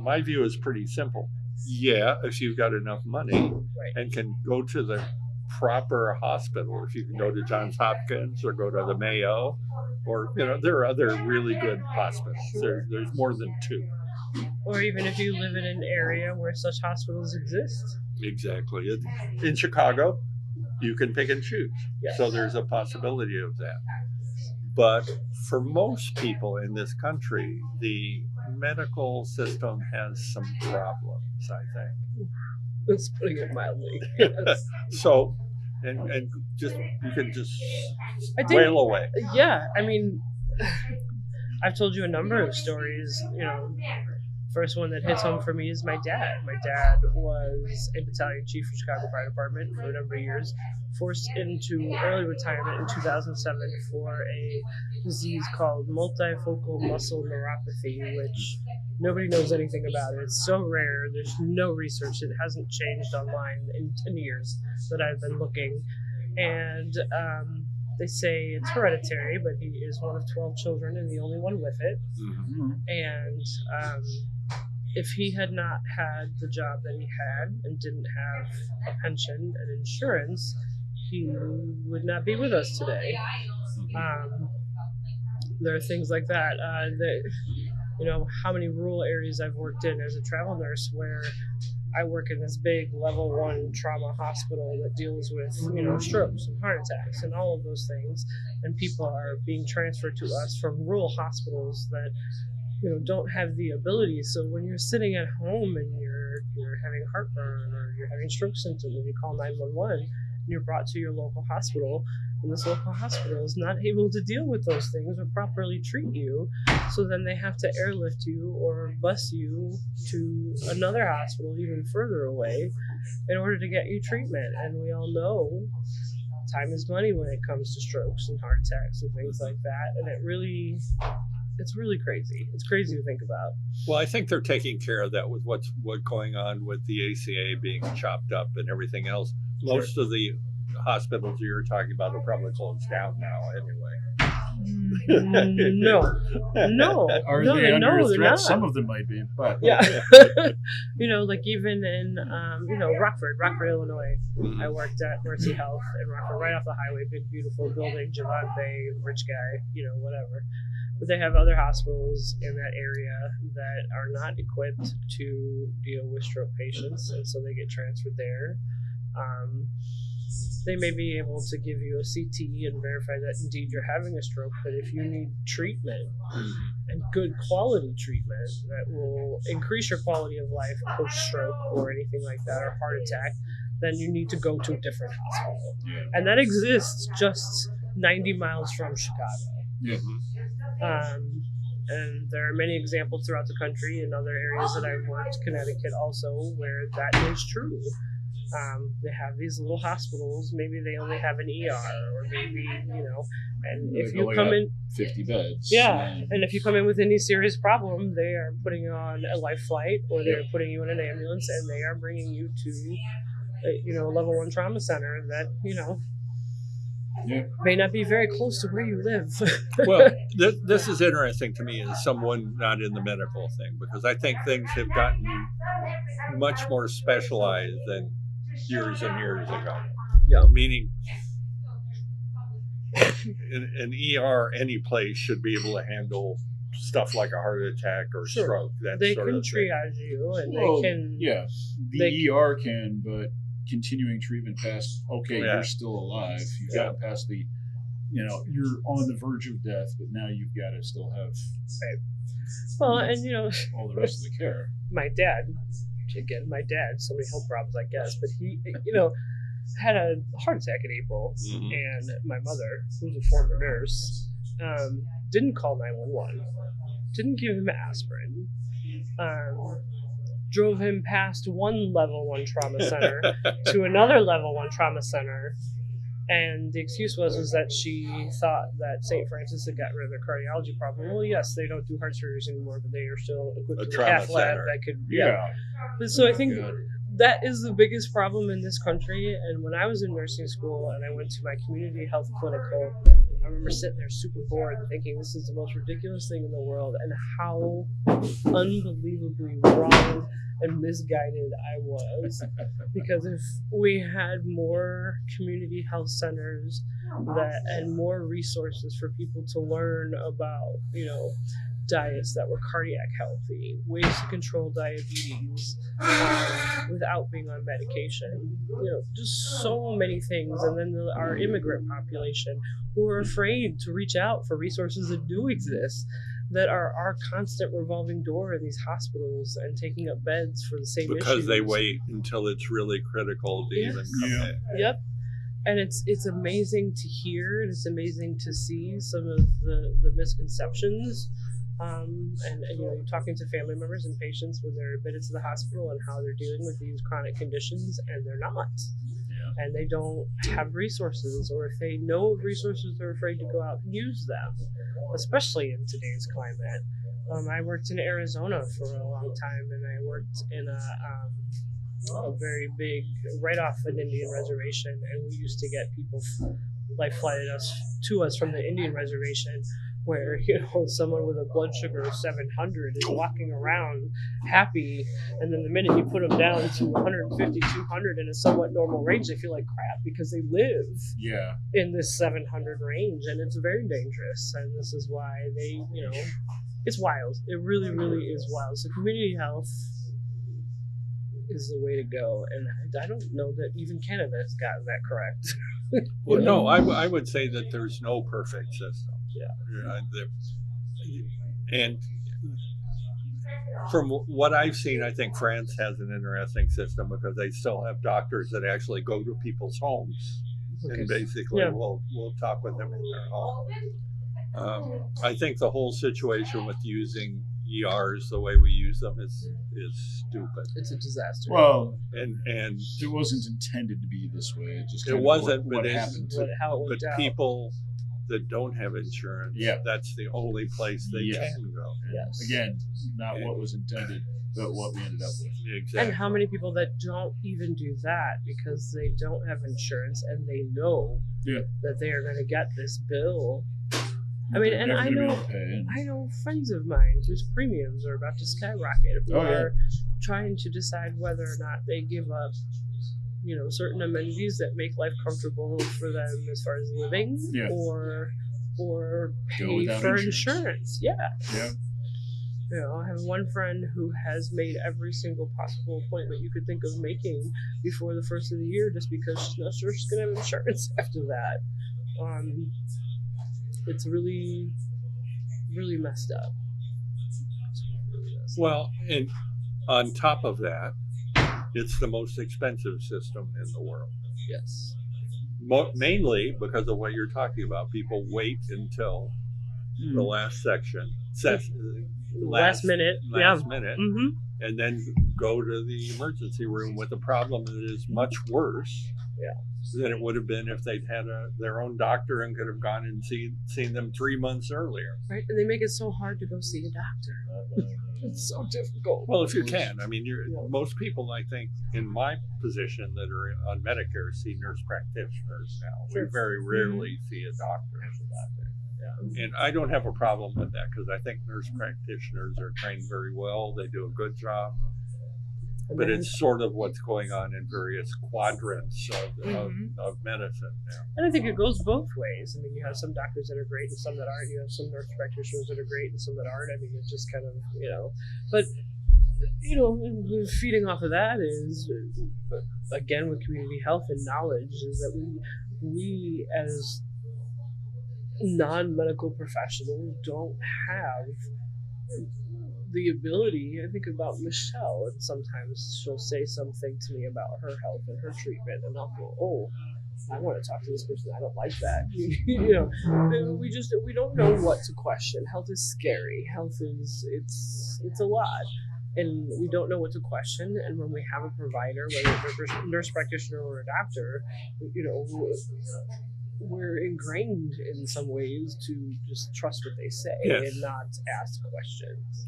my view is pretty simple. Yeah, if you've got enough money and can go to the proper hospital, if you can go to Johns Hopkins or go to the Mayo, or, there are other really good hospitals. There's more than two. Or even if you live in an area where such hospitals exist. Exactly. In Chicago, you can pick and choose. Yes. So there's a possibility of that. But for most people in this country, the medical system has some problems, I think. That's putting it mildly. Yes. So, and just you can just wail away. Yeah, I mean, I've told you a number of stories. First one that hits home for me is my dad. My dad was a battalion chief for Chicago Fire Department for a number of years, forced into early retirement in 2007 for a disease called multifocal muscle neuropathy, which nobody knows anything about it. It's so rare. There's no research. It hasn't changed online in 10 years that I've been looking. And they say it's hereditary, but he is one of 12 children and the only one with it. Mm-hmm. And if he had not had the job that he had and didn't have a pension and insurance, he would not be with us today. There are things like that. How many rural areas I've worked in as a travel nurse, where I work in this big level 1 trauma hospital that deals with, strokes and heart attacks and all of those things. And people are being transferred to us from rural hospitals that, don't have the ability. So when you're sitting at home and you're having heartburn or you're having stroke symptoms and you call 911 and you're brought to your local hospital, and this local hospital is not able to deal with those things or properly treat you, so then they have to airlift you or bus you to another hospital even further away in order to get you treatment. And we all know time is money when it comes to strokes and heart attacks and things like that. And it's really crazy. It's crazy to think about. Well, I think they're taking care of that with what's going on with the ACA being chopped up and everything else. Most of the hospitals you're talking about are probably closed down now anyway. No. Are no, they under they're threat? not. Some of them might be, but yeah. Like even in Rockford, Illinois. I worked at Mercy Health in Rockford, right off the highway, big beautiful building, Javon Bay, rich guy, whatever. But they have other hospitals in that area that are not equipped to deal with stroke patients, and so they get transferred there. They may be able to give you a CT and verify that indeed you're having a stroke, but if you need treatment and good quality treatment that will increase your quality of life post-stroke or anything like that, or heart attack, then you need to go to a different hospital. Yeah. And that exists just 90 miles from Chicago. Yeah. And there are many examples throughout the country in other areas that I've worked, Connecticut also, where that is true. They have these little hospitals. Maybe they only have an ER, or maybe, and if you come in 50 beds. Yeah. And if you come in with any serious problem, they are putting you on a life flight, or they're putting you in an ambulance, and they are bringing you to, a level 1 trauma center that, may not be very close to where you live. Well, this is interesting to me as someone not in the medical thing, because I think things have gotten much more specialized than years and years ago. Yeah. Meaning, an ER any place should be able to handle stuff like a heart attack or stroke. They can triage you, and they can. Yeah, the ER can, but continuing treatment past, you're still alive. You've got past the, you're on the verge of death, but now you've got to still have. Well, and all the rest of the care. My dad, so many health problems, I guess, but he, had a heart attack in April, and my mother, who's a former nurse, didn't call 911, didn't give him aspirin, drove him past one level 1 trauma center to another level 1 trauma center, And the excuse was that she thought that St. Francis had gotten rid of their cardiology problem. Well, yes, they don't do heart surgeries anymore, but they are still equipped with a cath lab that could. But so I think that is the biggest problem in this country. And when I was in nursing school and I went to my community health clinical, I remember sitting there super bored and thinking this is the most ridiculous thing in the world, and how unbelievably wrong and misguided I was. Because if we had more community health centers and more resources for people to learn about, diets that were cardiac healthy, ways to control diabetes without being on medication, just so many things. And then our immigrant population who are afraid to reach out for resources that do exist, that are our constant revolving door in these hospitals and taking up beds for the same issues. Because they wait until it's really critical to even come in. Yep. And it's amazing to hear, and it's amazing to see some of the misconceptions. And you're talking to family members and patients when they're admitted to the hospital and how they're dealing with these chronic conditions, and they're not. Yeah. And they don't have resources, or if they know of resources, they're afraid to go out and use them, especially in today's climate. I worked in Arizona for a long time, and I worked in a very big, right off an Indian reservation, and we used to get people flighted to us from the Indian reservation, where someone with a blood sugar of 700 is walking around happy, and then the minute you put them down to 150, 200 in a somewhat normal range, they feel like crap because they live in this 700 range, and it's very dangerous. And this is why they, it's wild. It really, really is wild. So community health is the way to go, and I don't know that even Canada has gotten that correct. Well, no, I would say that there's no perfect system. And from what I've seen, I think France has an interesting system because they still have doctors that actually go to people's homes and basically we'll talk with them in their home. I think the whole situation with using ERs the way we use them is stupid. It's a disaster. Well, and it wasn't intended to be this way. It just wasn't, what happened. How it worked out. People that don't have insurance, that's the only place they can go. Yes. Again, not what was intended, but what we ended up with. Exactly. And how many people that don't even do that because they don't have insurance and they know that they are going to get this bill. I mean, and I know friends of mine whose premiums are about to skyrocket, who are trying to decide whether or not they give up, certain amenities that make life comfortable for them as far as living, or pay for insurance. Yeah. I have one friend who has made every single possible appointment you could think of making before the first of the year just because she's not sure she's going to have insurance after that. It's really, really messed up. Well, and on top of that, it's the most expensive system in the world. Yes. Mainly because of what you're talking about. People wait until the last section. Last minute. Mm-hmm. And then go to the emergency room with a problem that is much worse than it would have been if they'd had their own doctor and could have gone and seen them 3 months earlier. Right, and they make it so hard to go see a doctor. It's so difficult. Well, if you can. I mean, most people, I think, in my position that are on Medicare see nurse practitioners now. Sure. We very rarely see a doctor. And I don't have a problem with that because I think nurse practitioners are trained very well. They do a good job. But it's sort of what's going on in various quadrants of medicine now. And I think it goes both ways. I mean, you have some doctors that are great and some that aren't. You have some nurse practitioners that are great and some that aren't. I mean, it's just kind of, But, feeding off of that is, again, with community health and knowledge, is that we as non-medical professionals don't have the ability. I think about Michelle, and sometimes she'll say something to me about her health and her treatment, and I'll go, I want to talk to this person. I don't like that. We don't know what to question. Health is scary. Health is it's a lot. and we don't know what to question. And when we have a provider, whether it's a nurse practitioner or a doctor, we're ingrained in some ways to just trust what they say and not ask questions.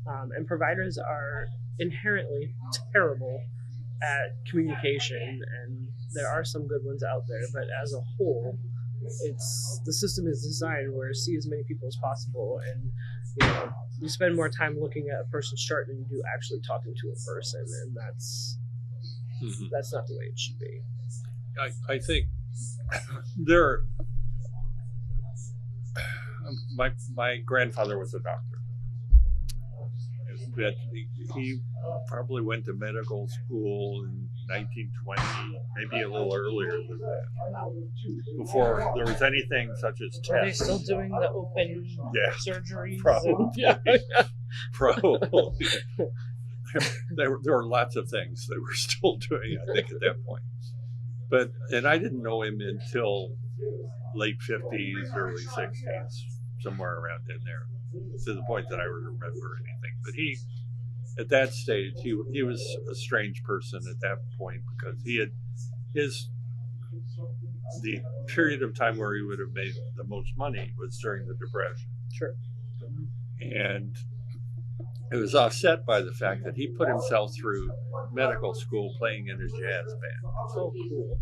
And providers are inherently terrible at communication, and there are some good ones out there, but as a whole, the system is designed where see as many people as possible, and you spend more time looking at a person's chart than you do actually talking to a person, and that's not the way it should be. I think my grandfather was a doctor, but he probably went to medical school in 1920, maybe a little earlier than that, before there was anything such as tests. Are they still doing the open surgeries? Probably. There were lots of things they were still doing, I think, at that point. And I didn't know him until late 50s, early 60s, somewhere around in there, to the point that I would remember anything. But at that stage, he was a strange person at that point, because he had the period of time where he would have made the most money was during the Depression. Sure. And it was offset by the fact that he put himself through medical school playing in a jazz band. Oh, cool.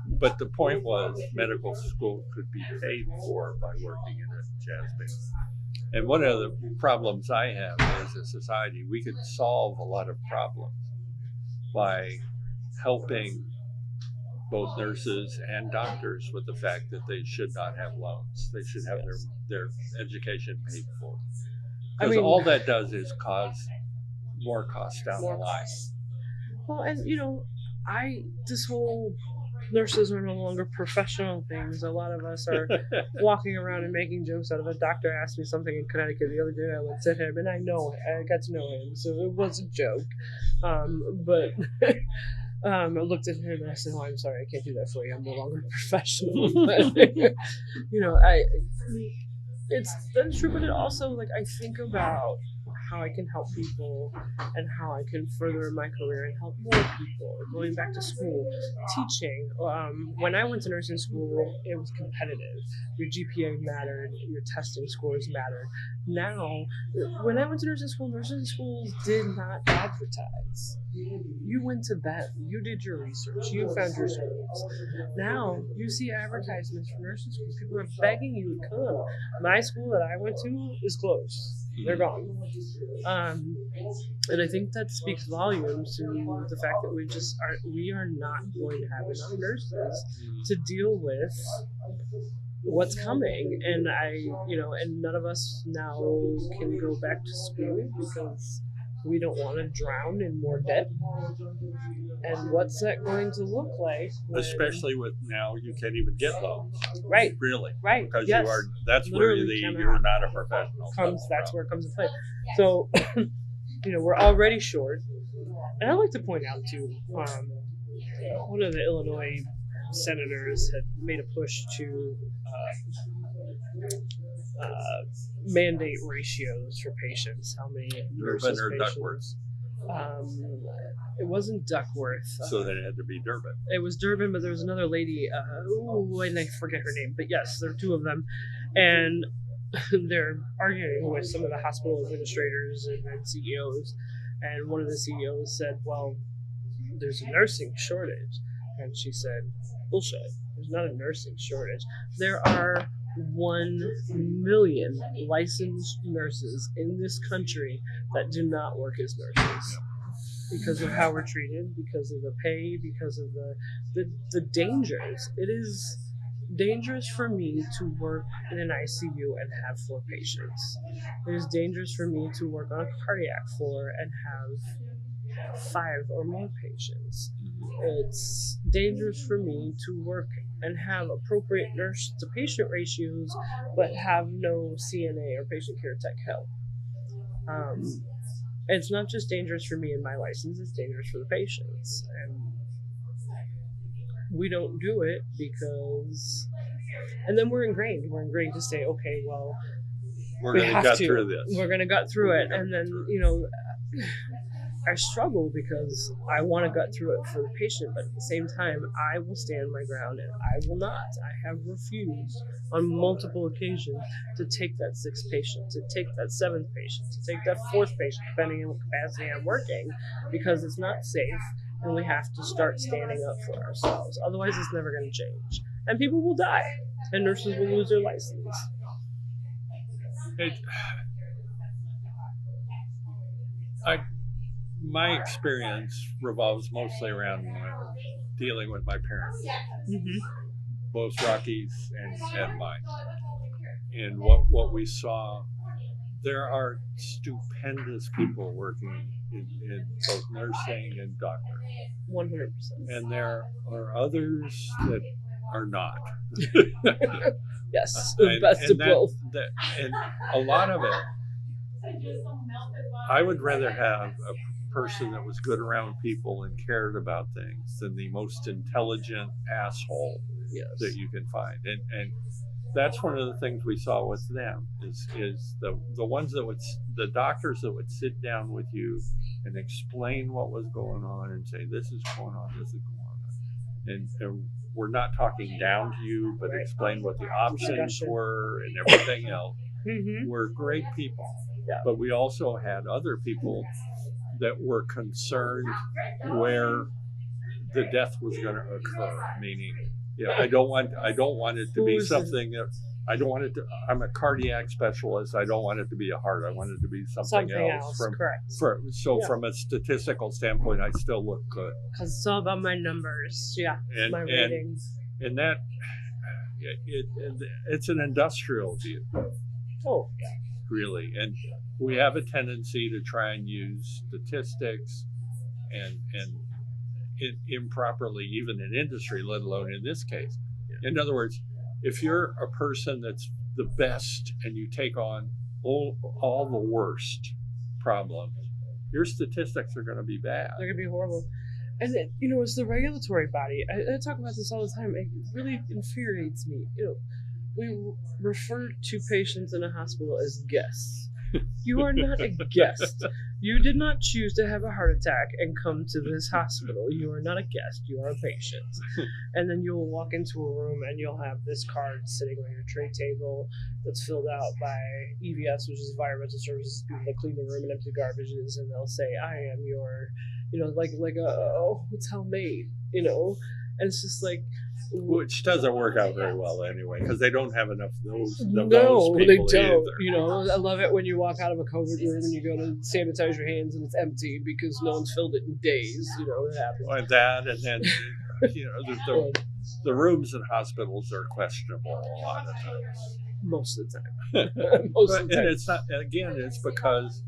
But the point was, medical school could be paid for by working in a jazz band. And one of the problems I have as a society, we could solve a lot of problems by helping both nurses and doctors with the fact that they should not have loans. They should have their education paid for. Because all that does is cause more costs down the line. Well, and this whole nurses are no longer professional things. A lot of us are walking around and making jokes out of it. A doctor asked me something in Connecticut the other day. I looked at him, and I got to know him, so it was a joke. But I looked at him and I said, "Oh, I'm sorry, I can't do that for you. I'm no longer professional." But, that's true, but it also, I think about how I can help people and how I can further my career and help more people. Going back to school, teaching. When I went to nursing school, it was competitive. Your GPA mattered, your testing scores mattered. Now, when I went to nursing schools did not advertise. You went to them, you did your research, you found your schools. Now, you see advertisements for nursing schools. People are begging you to come. My school that I went to is closed. They're gone. And I think that speaks volumes to the fact that we are not going to have enough nurses to deal with what's coming. And and none of us now can go back to school because we don't want to drown in more debt. And what's that going to look like? Especially with now you can't even get loans. Right. Really. Right. Because that's literally where you're not a professional. That's where it comes into play. So, we're already short. And I'd like to point out too, one of the Illinois senators had made a push to mandate ratios for patients. How many nurses or patients? Duckworth? It wasn't Duckworth. So then it had to be Durbin. It was Durbin, but there was another lady. And I forget her name. But yes, there are two of them, and they're arguing with some of the hospital administrators and CEOs. And one of the CEOs said, "Well, there's a nursing shortage," and she said, "Bullshit. There's not a nursing shortage. There are 1 million licensed nurses in this country that do not work as nurses because of how we're treated, because of the pay, because of the dangers. It is dangerous for me to work in an ICU and have 4 patients. It is dangerous for me to work on a cardiac floor and have 5 or more patients. It's dangerous for me to work and have appropriate nurse to patient ratios, but have no CNA or patient care tech help. It's not just dangerous for me and my license, it's dangerous for the patients. And we don't do it because, and then we're ingrained to say, okay, well, we're going to gut through this. We're going to gut through it. And then, I struggle because I want to gut through it for the patient, but at the same time, I will stand my ground and I will not. I have refused on multiple occasions to take that sixth patient, to take that seventh patient, to take that fourth patient, depending on what capacity I'm working, because it's not safe and we have to start standing up for ourselves. Otherwise, it's never going to change. And people will die, and nurses will lose their license. My experience revolves mostly around dealing with my parents, both Rocky's and mine. And what we saw, there are stupendous people working in both nursing and doctor. 100%. And there are others that are not. Yes, the best of both. And a lot of it, I would rather have a person that was good around people and cared about things than the most intelligent asshole that you can find. And that's one of the things we saw with them is the ones that would, the doctors that would sit down with you and explain what was going on and say, this is going on, this is going on. And we're not talking down to you, but explain what the options were and everything else. We're great people. Yeah. But we also had other people that were concerned where the death was going to occur, meaning, I don't want it to be something that I don't want it to. I'm a cardiac specialist. I don't want it to be a heart. I want it to be something else. Correct. From a statistical standpoint, I still look good. Because it's all about my numbers. Yeah, my ratings. And that it's an industrial view. Oh, yeah. Really, and we have a tendency to try and use statistics and improperly, even in industry, let alone in this case. Yeah. In other words, if you're a person that's the best and you take on all the worst problems, your statistics are going to be bad. They're going to be horrible. And it's the regulatory body. I talk about this all the time. It really infuriates me. We refer to patients in a hospital as guests. You are not a guest. You did not choose to have a heart attack and come to this hospital. You are not a guest. You are a patient. And then you'll walk into a room and you'll have this card sitting on your tray table that's filled out by EVS, which is Environmental Services, people that clean the room and empty garbages, and they'll say, I am your, like a hotel maid, and it's just like, which doesn't work out very well anyway, because they don't have enough of those people. No, they don't. Either. I love it when you walk out of a COVID room and you go to sanitize your hands and it's empty because no one's filled it in days. It happens. Like that, and then the rooms in hospitals are questionable a lot of times. Most of the time. And it's not. Again, it's because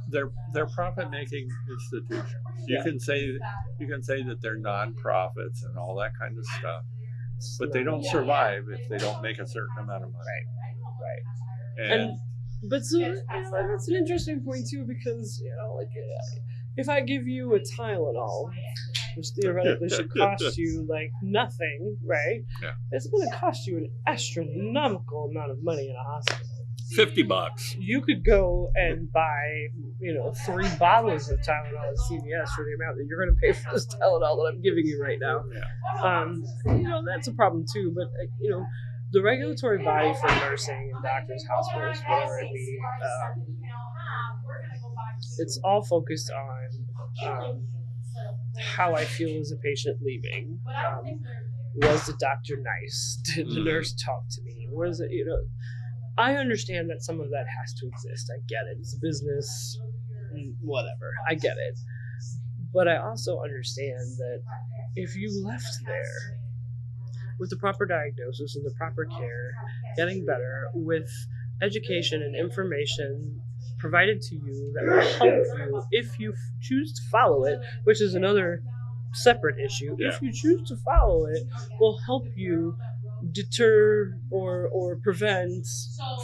they're profit-making institutions. You can say that they're nonprofits and all that kind of stuff, but they don't survive if they don't make a certain amount of money. Right. But that's an interesting point too, because if I give you a Tylenol, which theoretically should cost you like nothing, right? Yeah. It's going to cost you an astronomical amount of money in a hospital. $50. You could go and buy, 3 bottles of Tylenol at CVS for the amount that you're going to pay for this Tylenol that I'm giving you right now. Yeah. That's a problem too. But the regulatory body for nursing and doctors, hospitals, whatever it be, it's all focused on how I feel as a patient leaving. Was the doctor nice? Did the nurse talk to me? Was it, I understand that some of that has to exist. I get it. It's a business, whatever. I get it. But I also understand that if you left there with the proper diagnosis and the proper care, getting better, with education and information provided to you that will help you if you choose to follow it, which is another separate issue. Yeah. If you choose to follow it, will help you deter or prevent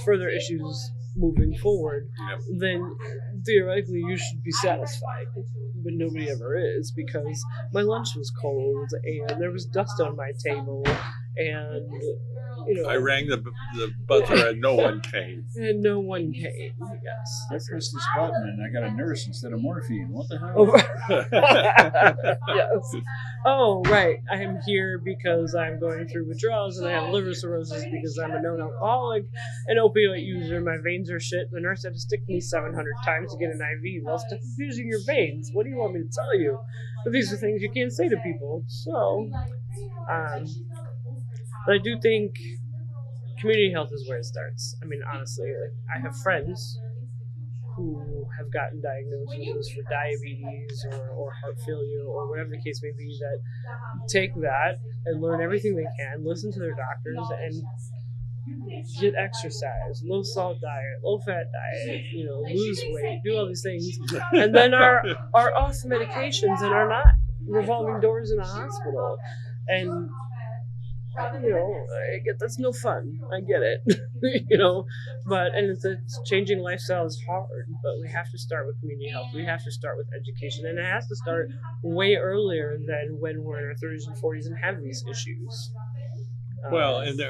further issues moving forward, then theoretically you should be satisfied. But nobody ever is, because my lunch was cold and there was dust on my table and I rang the buzzer and no one came. And no one came. Yes. I pressed this button and I got a nurse instead of morphine. What the hell? Oh. Yes. Oh, right. I am here because I'm going through withdrawals and I have liver cirrhosis because I'm a known alcoholic, an opioid user. My veins are shit. The nurse had to stick me 700 times to get an IV. Well, stop abusing your veins. What do you want me to tell you? But these are things you can't say to people. So, but I do think community health is where it starts. I mean, honestly, like, I have friends who have gotten diagnoses for diabetes or heart failure or whatever the case may be that take that and learn everything they can, listen to their doctors, and get exercise, low salt diet, low fat diet, lose weight, do all these things, and then are off medications and are not revolving doors in a hospital. And I get that's no fun. I get it, but it's changing lifestyle is hard. But we have to start with community health. We have to start with education, and it has to start way earlier than when we're in our 30s and 40s and have these issues. Well, and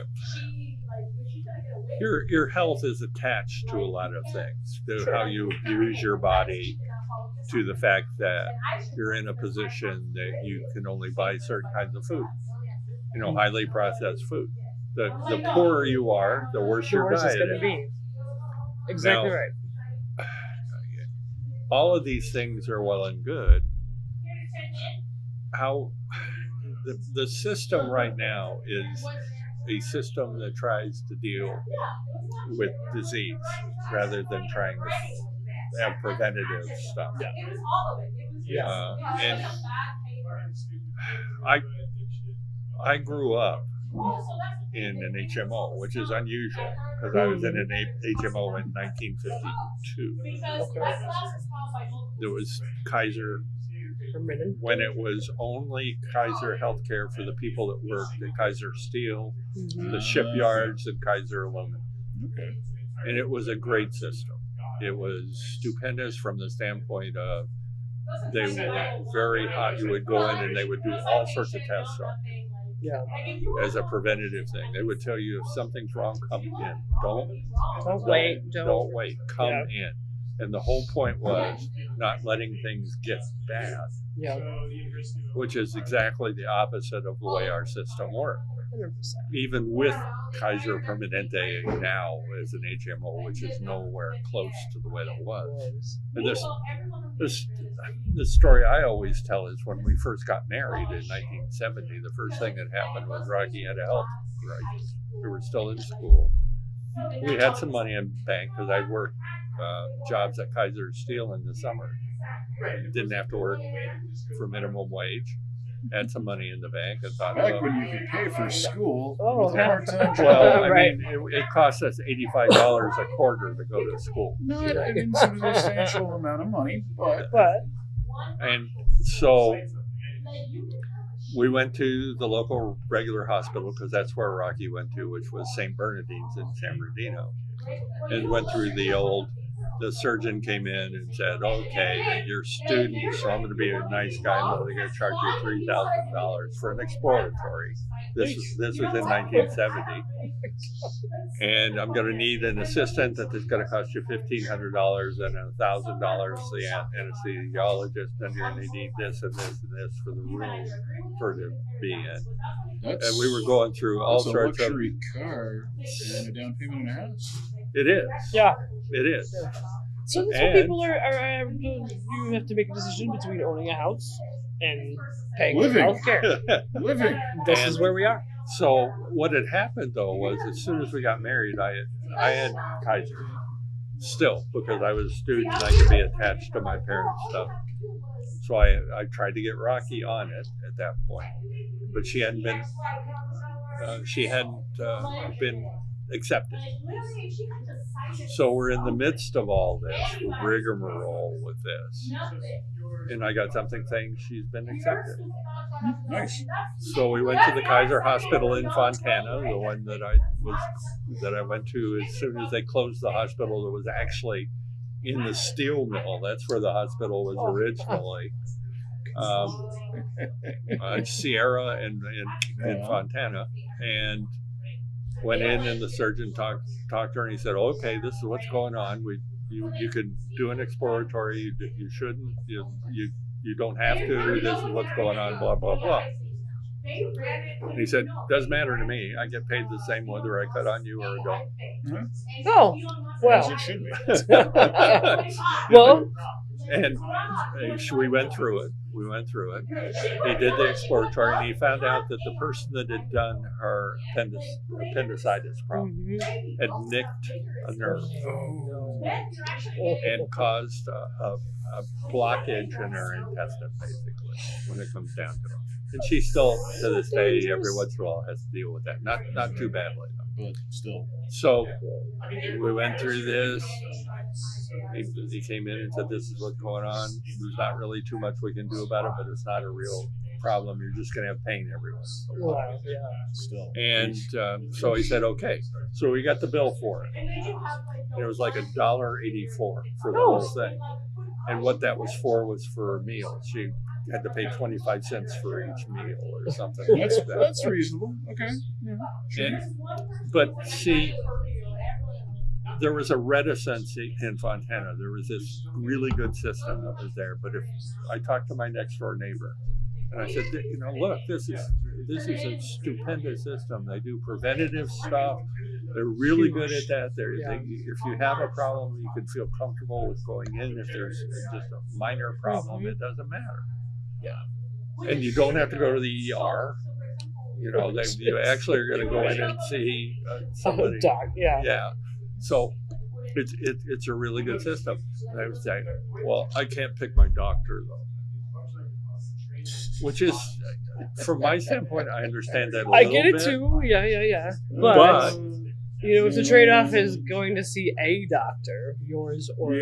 your health is attached to a lot of things, to how you use your body, to the fact that you're in a position that you can only buy certain kinds of food. Highly processed food. The poorer you are, the worse your diet it's going to be. Exactly right. All of these things are well and good. How the system right now is a system that tries to deal with disease rather than trying to have preventative stuff. Yeah. And I grew up in an HMO, which is unusual because I was in an HMO in 1952. There was Kaiser when it was only Kaiser Healthcare for the people that worked at Kaiser Steel, the shipyards, and Kaiser Aluminum. Okay. And it was a great system. It was stupendous from the standpoint of they were very hot. You would go in and they would do all sorts of tests on you. Yeah. As a preventative thing. They would tell you if something's wrong, come in. Don't wait. Don't wait. Come in. And the whole point was not letting things get bad. Yeah. Which is exactly the opposite of the way our system works. 100%. Even with Kaiser Permanente now as an HMO, which is nowhere close to the way it was. And the story I always tell is when we first got married in 1970, the first thing that happened was Rocky had a health crisis. We were still in school. We had some money in the bank because I worked jobs at Kaiser Steel in the summer. Didn't have to work for minimum wage. Had some money in the bank and thought, back when you could pay for school with a part-time job. Well, I mean, it cost us $85 a quarter to go to school. Not an insubstantial amount of money, but. And so we went to the local regular hospital because that's where Rocky went to, which was St. Bernardine's in San Bernardino, and went through the surgeon came in and said, okay, you're students, so I'm going to be a nice guy. I'm only going to charge you $3,000 for an exploratory. This was in 1970. And I'm going to need an assistant that is going to cost you $1,500 and $1,000 the anesthesiologist. And you're going to need this and this and this for the room for to be in. And we were going through all sorts of... It's a luxury car and a down payment and a house. It is. Yeah. It is. Yeah. So that's what people are you have to make a decision between owning a house and paying for healthcare. Living. This is where we are. So what had happened though was as soon as we got married, I had Kaiser still because I was a student and I could be attached to my parents' stuff. So I tried to get Rocky on it at that point, but she hadn't been accepted. So we're in the midst of all this rigmarole with this, and I got something saying she's been accepted. Nice. So we went to the Kaiser Hospital in Fontana, the one that I went to as soon as they closed the hospital. That was actually in the steel mill. That's where the hospital was originally. Sierra and Fontana, and Went in and the surgeon talked to her and he said, okay, this is what's going on. You could do an exploratory. You shouldn't. You don't have to. This is what's going on. Blah blah blah. And he said, doesn't matter to me. I get paid the same whether I cut on you or don't. Mm-hmm. Oh, well. As it should be. Well. And we went through it. He did the exploratory, and he found out that the person that had done her appendicitis problem had nicked a nerve and caused a blockage in her intestine, basically, when it comes down to it. And she still, to this day, every once in a while has to deal with that. Not too badly, but still. So we went through this. He came in and said, this is what's going on. There's not really too much we can do about it, but it's not a real problem. You're just going to have pain every once in a while. Yeah, still. And so he said, okay. So we got the bill for it. And it was like $1.84 for the whole thing. And what that was for meals. She had to pay 25 cents for each meal or something. That's reasonable. Okay. Yeah, sure. But see, there was a reticence in Fontana. There was this really good system that was there. But if I talked to my next door neighbor and I said, look, this is a stupendous system. They do preventative stuff. They're really good at that. If you have a problem, you can feel comfortable with going in. If there's just a minor problem, it doesn't matter. Yeah. And you don't have to go to the ER. You actually are going to go in and see somebody. Doc, yeah. Yeah. So it's a really good system. And I was saying, well, I can't pick my doctor though, which is, from my standpoint, I understand that a little bit. I get it too. Yeah. But if the trade-off is going to see a doctor, yours or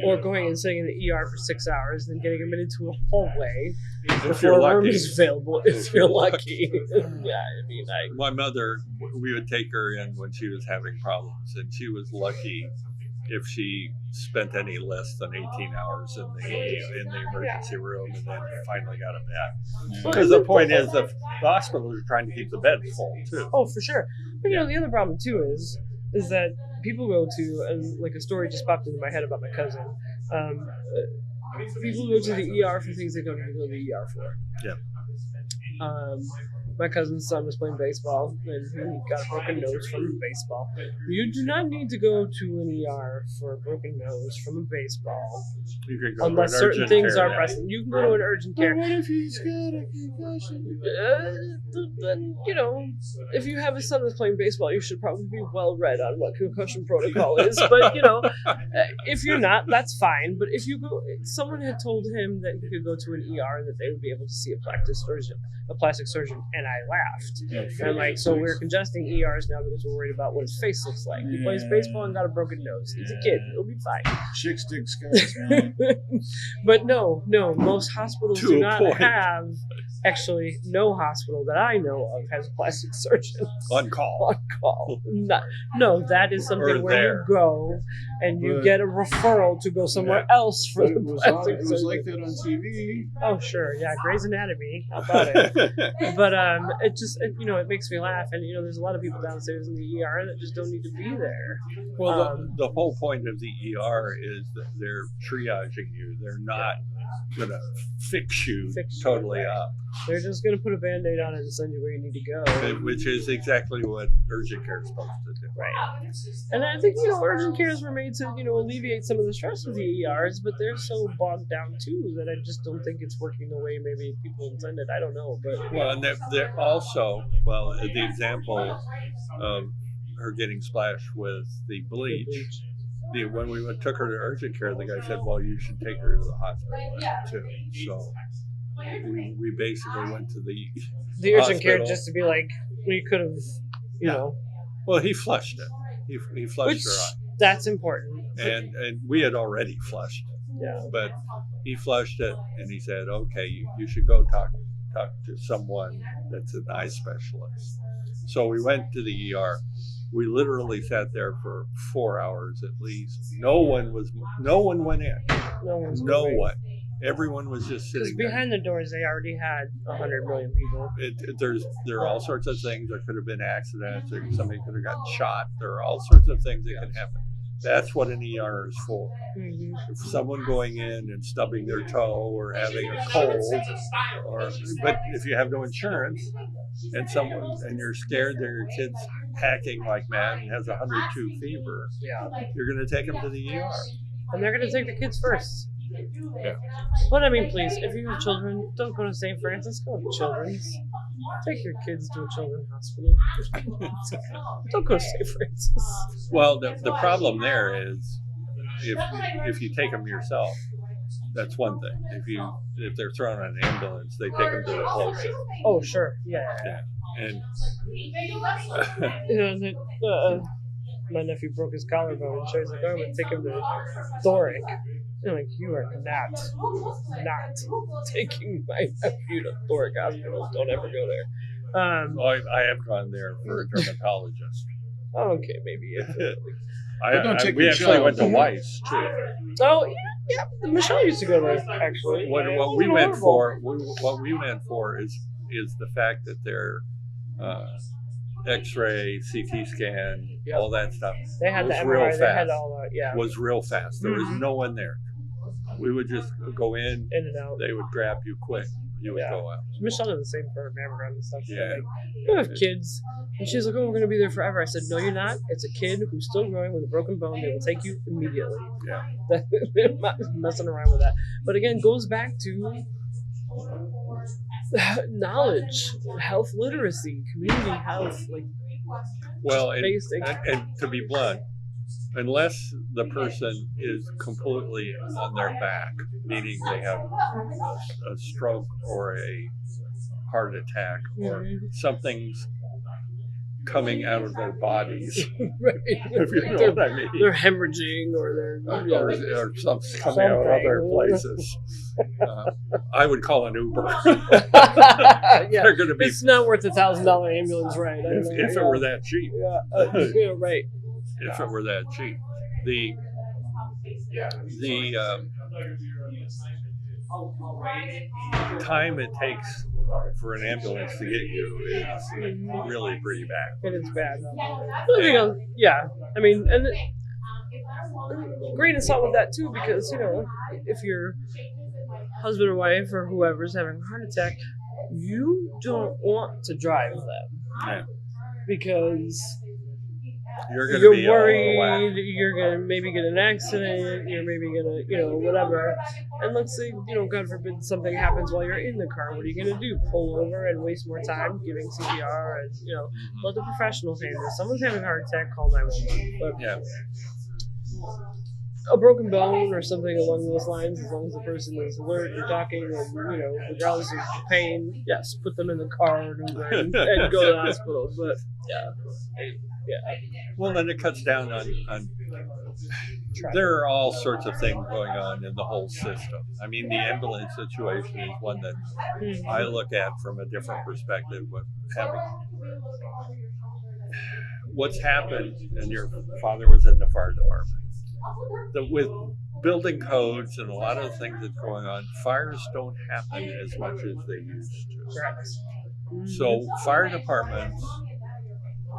or going and sitting in the ER for 6 hours, and then getting admitted to a hallway before a room is available, if you're lucky. My mother, we would take her in when she was having problems, and she was lucky if she spent any less than 18 hours in the emergency room, and then finally got a bed. Because the point is, the hospitals are trying to keep the beds full too. Oh, for sure. But the other problem too is that people go to, and like a story just popped into my head about my cousin. People go to the ER for things they don't need to go to the ER for. Yeah. My cousin's son was playing baseball, and he got a broken nose from baseball. You do not need to go to an ER for a broken nose from a baseball. You can go unless to an certain things are now. present. You can go to an urgent care. What if he's got a concussion? Then, if you have a son that's playing baseball, you should probably be well read on what concussion protocol is. But, if you're not, that's fine. But if you go, someone had told him that he could go to an ER and that they would be able to see a plastic surgeon, and I laughed. And I'm like, so we're congesting ERs now because we're worried about what his face looks like. He plays baseball and got a broken nose. He's a kid. It'll be fine. Chick stick skies, man. But no, most hospitals do not have. Actually, no hospital that I know of has a plastic surgeon on call. No, that is something where you go and you get a referral to go somewhere else for the plastic surgeon. It was like that on TV. Oh, sure. Yeah, Grey's Anatomy. How about it? But it just, it makes me laugh. And, there's a lot of people downstairs in the ER that just don't need to be there. Well, the whole point of the ER is that they're triaging you. They're not going to fix you totally up. They're just going to put a Band-Aid on it and send you where you need to go. Which is exactly what urgent care is supposed to do. Right. And I think, urgent cares were made to, alleviate some of the stress of the ERs, but they're so bogged down, too, that I just don't think it's working the way maybe people intended. I don't know. But well, and they're also, the example of her getting splashed with the bleach. When we took her to urgent care, the guy said, well, you should take her to the hospital, too. So we basically went to the urgent care just to be like, we could have, know. Well, he flushed it. He flushed her eye. That's important. And we had already flushed it. Yeah. But he flushed it, and he said, okay, you should go talk to someone that's an eye specialist. So we went to the ER. We literally sat there for 4 hours at least. No one went in. No one. Everyone was just Because sitting there. behind the doors, they already had 100 million people. There are all sorts of things. There could have been accidents. Or somebody could have gotten shot. There are all sorts of things that can happen. That's what an ER is for. Mm-hmm. If someone going in and stubbing their toe or having a cold, but if you have no insurance and you're scared that your kid's hacking like mad and has 102 fever, you're going to take them to the ER. And they're going to take the kids first. Yeah. But I mean, please, if you have children, don't go to St. Francis. Go to Children's. Take your kids to a children's hospital. Don't go to St. Francis. Well, the problem there is if you take them yourself, that's one thing. If they're thrown on an ambulance, they take them to the closest. Oh, sure. Yeah. And my nephew broke his collarbone, so he's like, I'm going to take him to Thoric. And I'm like, you are not taking my nephew to Thoric Hospital. Don't ever go there. I have gone there for a dermatologist. Okay, maybe. We actually went to Weiss, too. Oh, yeah. Michelle used to go there, actually. What we went for is the fact that their X-ray, CT scan, all that stuff they had was the real MRI, fast. They had all that, was real fast. There was no one there. We would just go in and out. They would grab you quick. You would go out. Michelle did the same for her mammogram and stuff. Yeah. Like, you have kids. And she's like, oh, we're going to be there forever. I said, no, you're not. It's a kid who's still growing with a broken bone. They will take you immediately. Yeah. They're not messing around with that. But again, goes back to knowledge, health literacy, community health. Well, and to be blunt, unless the person is completely on their back, meaning they have a stroke or a heart attack or something's coming out of their bodies. Right. If you know what I mean. They're hemorrhaging or or something's coming out of other places. I would call an Uber. They're going to be. It's not worth $1,000 ambulance ride. If it were that cheap. Yeah, right. If it were that cheap. The time it takes for an ambulance to get you is really pretty bad. It is bad. Yeah, I mean, and grain of salt with that too, because if your husband or wife or whoever's having a heart attack, you don't want to drive them because you're worried you're gonna maybe get an accident, you're maybe gonna whatever, and let's say God forbid something happens while you're in the car. What are you gonna do? Pull over and waste more time giving CPR and let the professionals handle it. Someone's having a heart attack, call 911. But a broken bone or something along those lines, as long as the person is alert and talking and regardless of pain, yes, put them in the car and go to the hospital. But well, then it cuts down on there are all sorts of things going on in the whole system. I mean, the ambulance situation is one that I look at from a different perspective with having what's happened, and your father was in the fire department. With building codes and a lot of things that's going on, fires don't happen as much as they used to. Correct. So fire departments,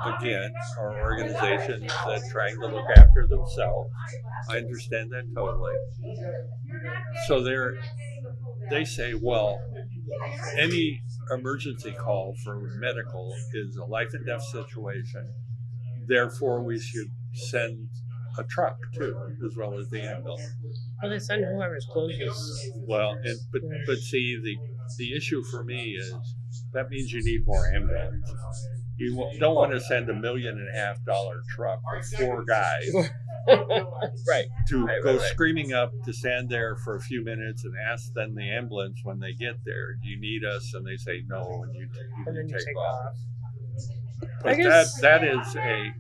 again, are organizations that are trying to look after themselves. I understand that totally. So they say, well, any emergency call for medical is a life and death situation. Therefore, we should send a truck too, as well as the ambulance. Well, they send whoever's closest. Well, but see, the issue for me is that means you need more ambulances. You don't want to send $1.5 million truck with 4 guys to go screaming up to stand there for a few minutes and ask them the ambulance when they get there, do you need us? And they say no, and you take off. But that is a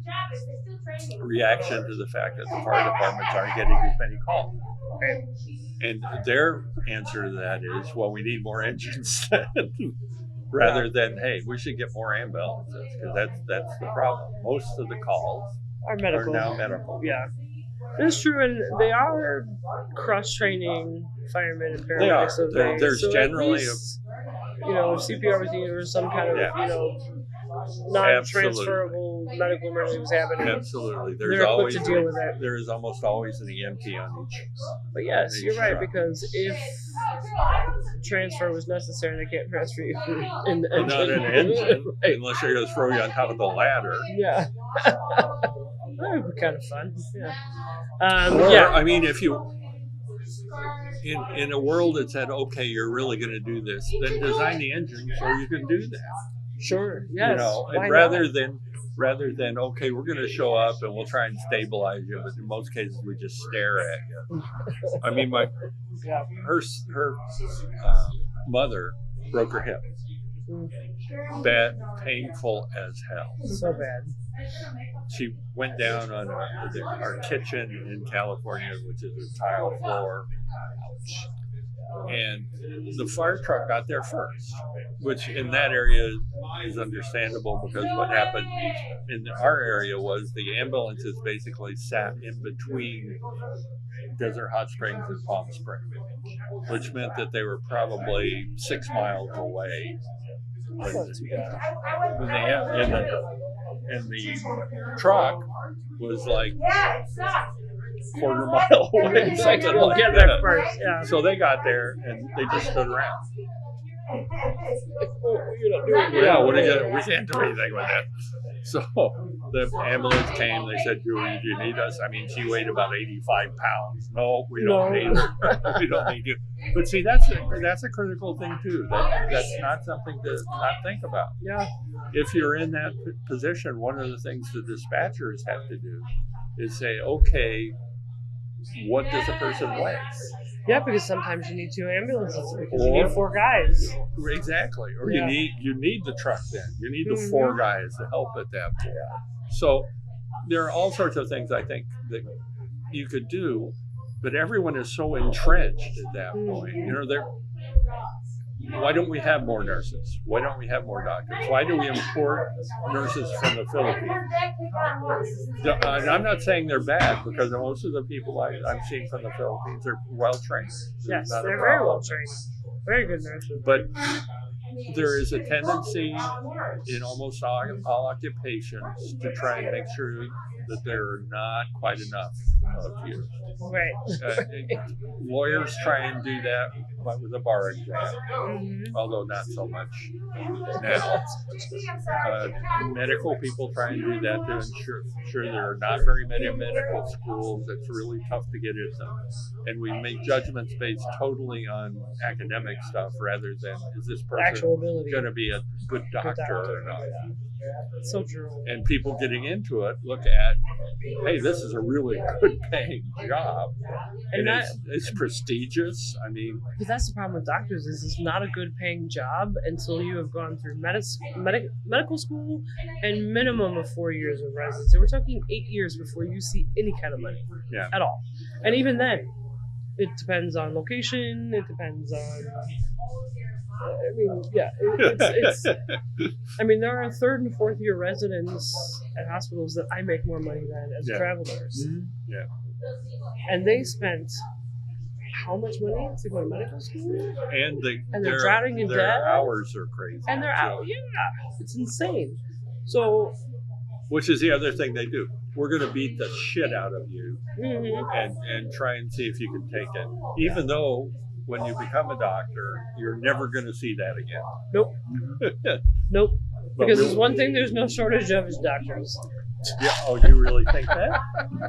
reaction to the fact that the fire departments aren't getting as many calls. And their answer to that is, well, we need more engines rather than, hey, we should get more ambulances, because that's the problem. Most of the calls are medical. Are now medical. Yeah. It's true, and they are cross-training firemen and paramedics. They are. So There's so generally CPR routine or some kind of non-transferable medical emergency happening. Absolutely. They're equipped to deal with it. There is almost always an EMT on each. But yes, you're right, because if transfer was necessary, they can't transfer you in the engine. Not in an engine, Right. unless they're going to throw you on top of the ladder. Yeah. That would be kind of fun. Yeah. I mean, if you in a world that said, okay, you're really going to do this, then design the engine so you can do that. Sure. Yes. You know, Why rather not? than okay, we're going to show up and we'll try and stabilize you, but in most cases we just stare at you. I mean, her mother broke her hip. Bad, painful as hell. So bad. She went down on our kitchen in California, which is a tile floor. And the fire truck got there first, which in that area is understandable because what happened in our area was the ambulances basically sat in between Desert Hot Springs and Palm Springs, which meant that they were probably 6 miles away. And the truck was like quarter mile away. We'll get there first. Yeah. So they got there and they just stood around. Yeah, what are you gonna? We can't do anything with that. So the ambulance came. They said, "Do you need us?" I mean, she weighed about 85 pounds. No, we don't need her. We don't need you. But see, that's a critical thing too. That's not something to not think about. Yeah. If you're in that position, one of the things the dispatchers have to do is say, "Okay, what does a person weigh?" Yeah, because sometimes you need 2 ambulances because you need 4 guys. Exactly. Or Yeah. you need the truck then. You need the 4 guys to help at that point. So there are all sorts of things I think that you could do, but everyone is so entrenched at that point. You know, why don't we have more nurses? Why don't we have more doctors? Why do we import nurses from the Philippines? And I'm not saying they're bad, because most of the people I've seen from the Philippines are well trained. Yes, they're very well trained. Very good nurses. But there is a tendency in almost all occupations to try and make sure that there are not quite enough of you. Right. Lawyers try and do that with a bar exam, although not so much now. Medical people try and do that to ensure there are not very many medical schools. It's really tough to get into them. And we make judgments based totally on academic stuff rather than is this person going to be a good doctor or not. That's so true. And people getting into it look at, hey, this is a really good paying job. And it's prestigious. I mean, but that's the problem with doctors is it's not a good paying job until you have gone through medical school and minimum of 4 years of residency. We're talking 8 years before you see any kind of money at all. And even then, it depends on location. It depends on. I mean, yeah, it's I mean, there are 3rd and 4th year residents at hospitals that I make more money than as a travel nurse. Mm-hmm. Yeah. And they spent how much money to go to medical school? And they're drowning in debt. Their hours are crazy. And they're out. Yeah, it's insane. So, which is the other thing they do. We're going to beat the shit out of you and try and see if you can take it, even though. When you become a doctor, you're never going to see that again. Nope. Nope. Because there's one thing there's no shortage of is doctors. Yeah. Oh, you really think that?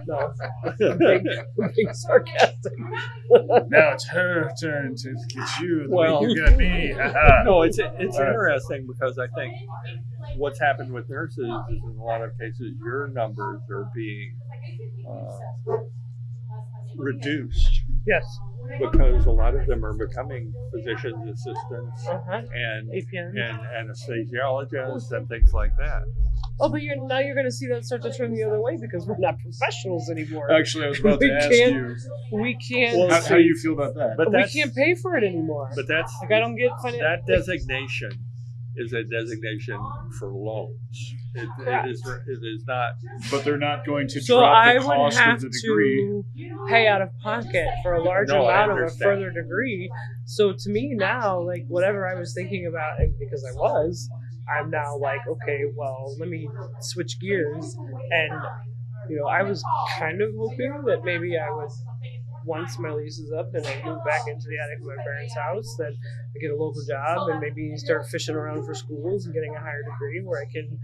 No. I'm being sarcastic. Now it's her turn to get you. Well, you got me. No, it's interesting because I think what's happened with nurses is in a lot of cases your numbers are being reduced. Yes. Because a lot of them are becoming physicians assistants and APN. and anesthesiologists and things like that. Oh, but now you're going to see that start to turn the other way because we're not professionals anymore. Actually, I was about to ask you. We can't. Well, how do you feel about that? But we can't pay for it anymore. But that's like I don't get that designation is a designation for loans. It is not. But they're not going to So drop I the would cost have of the degree. to pay out of pocket for a large amount of a further degree. So to me now, like whatever I was thinking about, and because I'm now like, okay, well, let me switch gears. And, I was kind of hoping that maybe I would, once my lease is up and I move back into the attic of my parents' house, that I get a local job and maybe start fishing around for schools and getting a higher degree where I can,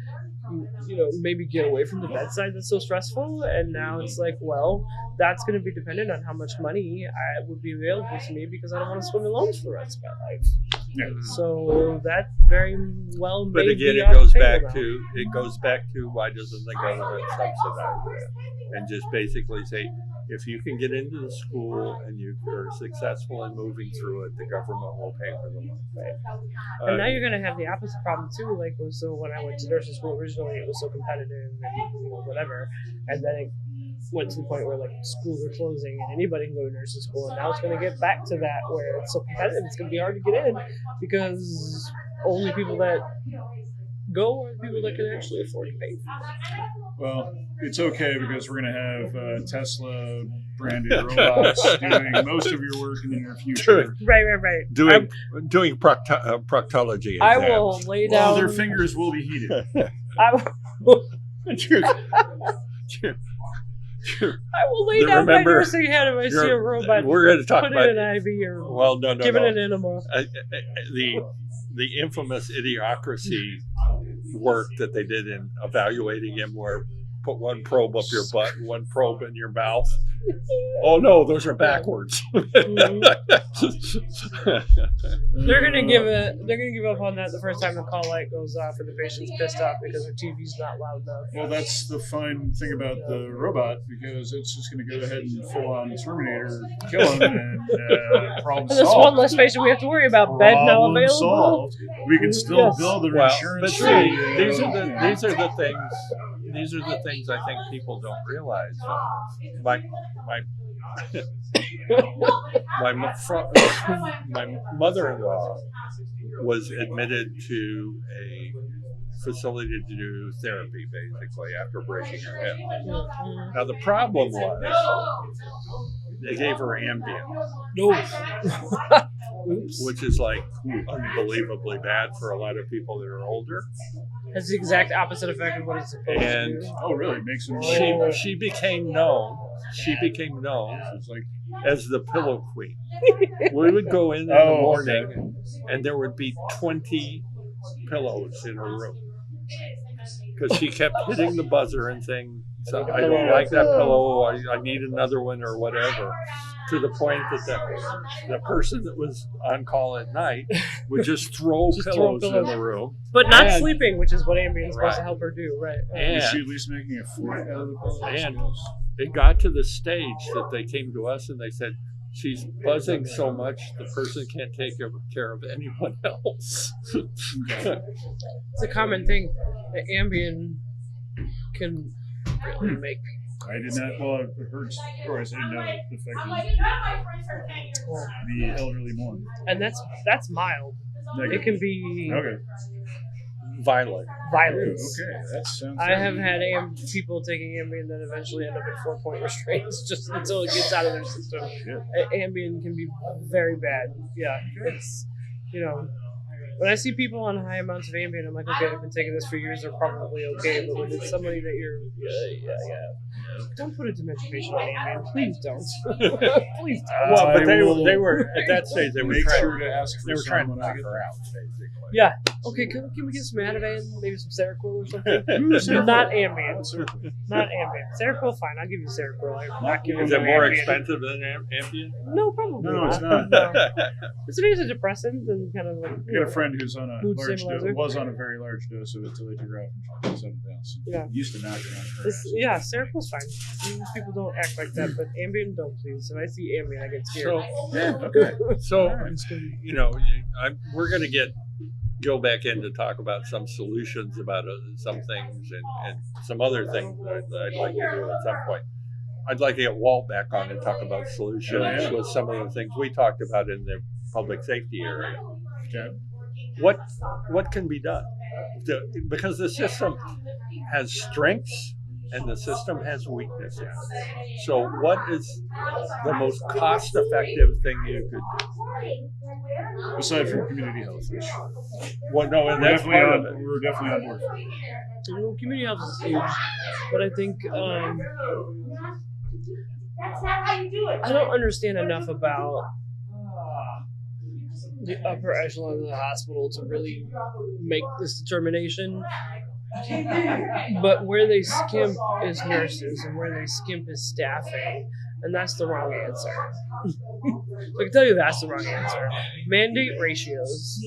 maybe get away from the bedside that's so stressful. And now it's like, well, that's going to be dependent on how much money I would be available to me because I don't want to swim in loans for the rest of my life. Yeah. So that very well may But again, be it goes back to why doesn't the government subsidize it? And just basically say, if you can get into the school and you are successful in moving through it, the government will pay for the loan. Right. And now you're going to have the opposite problem too. Like, so when I went to nursing school originally, it was so competitive and whatever, and then it went to the point where like schools are closing and anybody can go to nursing school, and now it's going to get back to that where it's so competitive. It's going to be hard to get in because only people that go are the people that can actually afford to pay. Well, it's okay because we're going to have Tesla branded robots doing most of your work in the near future. Right. Doing proctology. I will lay down. Well, their fingers will be heated. I will lay down my nursing head if I see a robot. We're going to talk about an IV or give it an enema. The infamous idiocracy work that they did in evaluating him, where put one probe up your butt and one probe in your mouth. Oh no, those are backwards. Mm-hmm. They're gonna give up on that the first time the call light goes off and the patient's pissed off because their TV's not loud enough. Well, that's the fun thing about the robot, because it's just going to go ahead and full on Terminator kill him and problem solved. There's one less patient we have to worry about. Bed now available. Solved. We can still bill the insurance. But see, these are the things I think people don't realize. My mother-in-law was admitted to a facility to do therapy, basically, after breaking her hip. Now, the problem was they gave her Ambien. Which is like unbelievably bad for a lot of people that are older. Has the exact opposite effect of what it's supposed to do. Oh, really? It makes them. She became known. As the pillow queen. We would go in the morning, and there would be 20 pillows in her room because she kept hitting the buzzer and saying, "I don't like that pillow. I need another one," or whatever. To the point that the person that was on call at night would just throw pillows in the room. But not sleeping, which is what Ambien is supposed to help her do, right? And was she at least making a fork out of the pillows? And it got to the stage that they came to us and they said, she's buzzing so much, the person can't take care of anyone else. It's a common thing that Ambien can really make people. I did not. Well, I've heard stories. I didn't know it affected the elderly more. And that's mild. Negative. It can be violent. Violence. Okay, that sounds. I have had people taking Ambien that eventually end up in 4-point restraints just until it gets out of their system. Ambien can be very bad. Yeah, it's when I see people on high amounts of Ambien, I'm like, okay, I've been taking this for years, they're probably okay. But when it's somebody that you're, don't put a dementia patient on Ambien, please don't. Please don't. Well, but they were at that stage. They were sure to ask for. They were trying to knock her out, basically. Yeah. Okay. Can we get some Ativan, maybe some Seroquel or something? Not Ambien. Not Ambien. Seroquel, fine. I'll give you Seroquel. Is it more expensive than Ambien? No, probably. No, it's not. It's an antidepressant and kind of like. I got a friend who's on a large dose. Was on a very large dose of it until they took her out from 7 pounds. Yeah. Used to knock it on her. Yeah, Seroquel's fine. Most people don't act like that, but Ambien don't, please. If I see Ambien, I get scared. We're going to go back in to talk about some solutions about some things and some other things that I'd like to do at some point. I'd like to get Walt back on and talk about solutions with some of the things we talked about in the public safety area. Okay. what can be done? Because the system has strengths and the system has weaknesses. So what is the most cost-effective thing you could do? Aside from community health, which Well, no, and that's part of it. we're definitely on board. Community health is huge, but I think I don't understand enough about the upper echelon of the hospital to really make this determination. But where they skimp is nurses, and where they skimp is staffing, and that's the wrong answer. So I can tell you that's the wrong answer. Mandate ratios.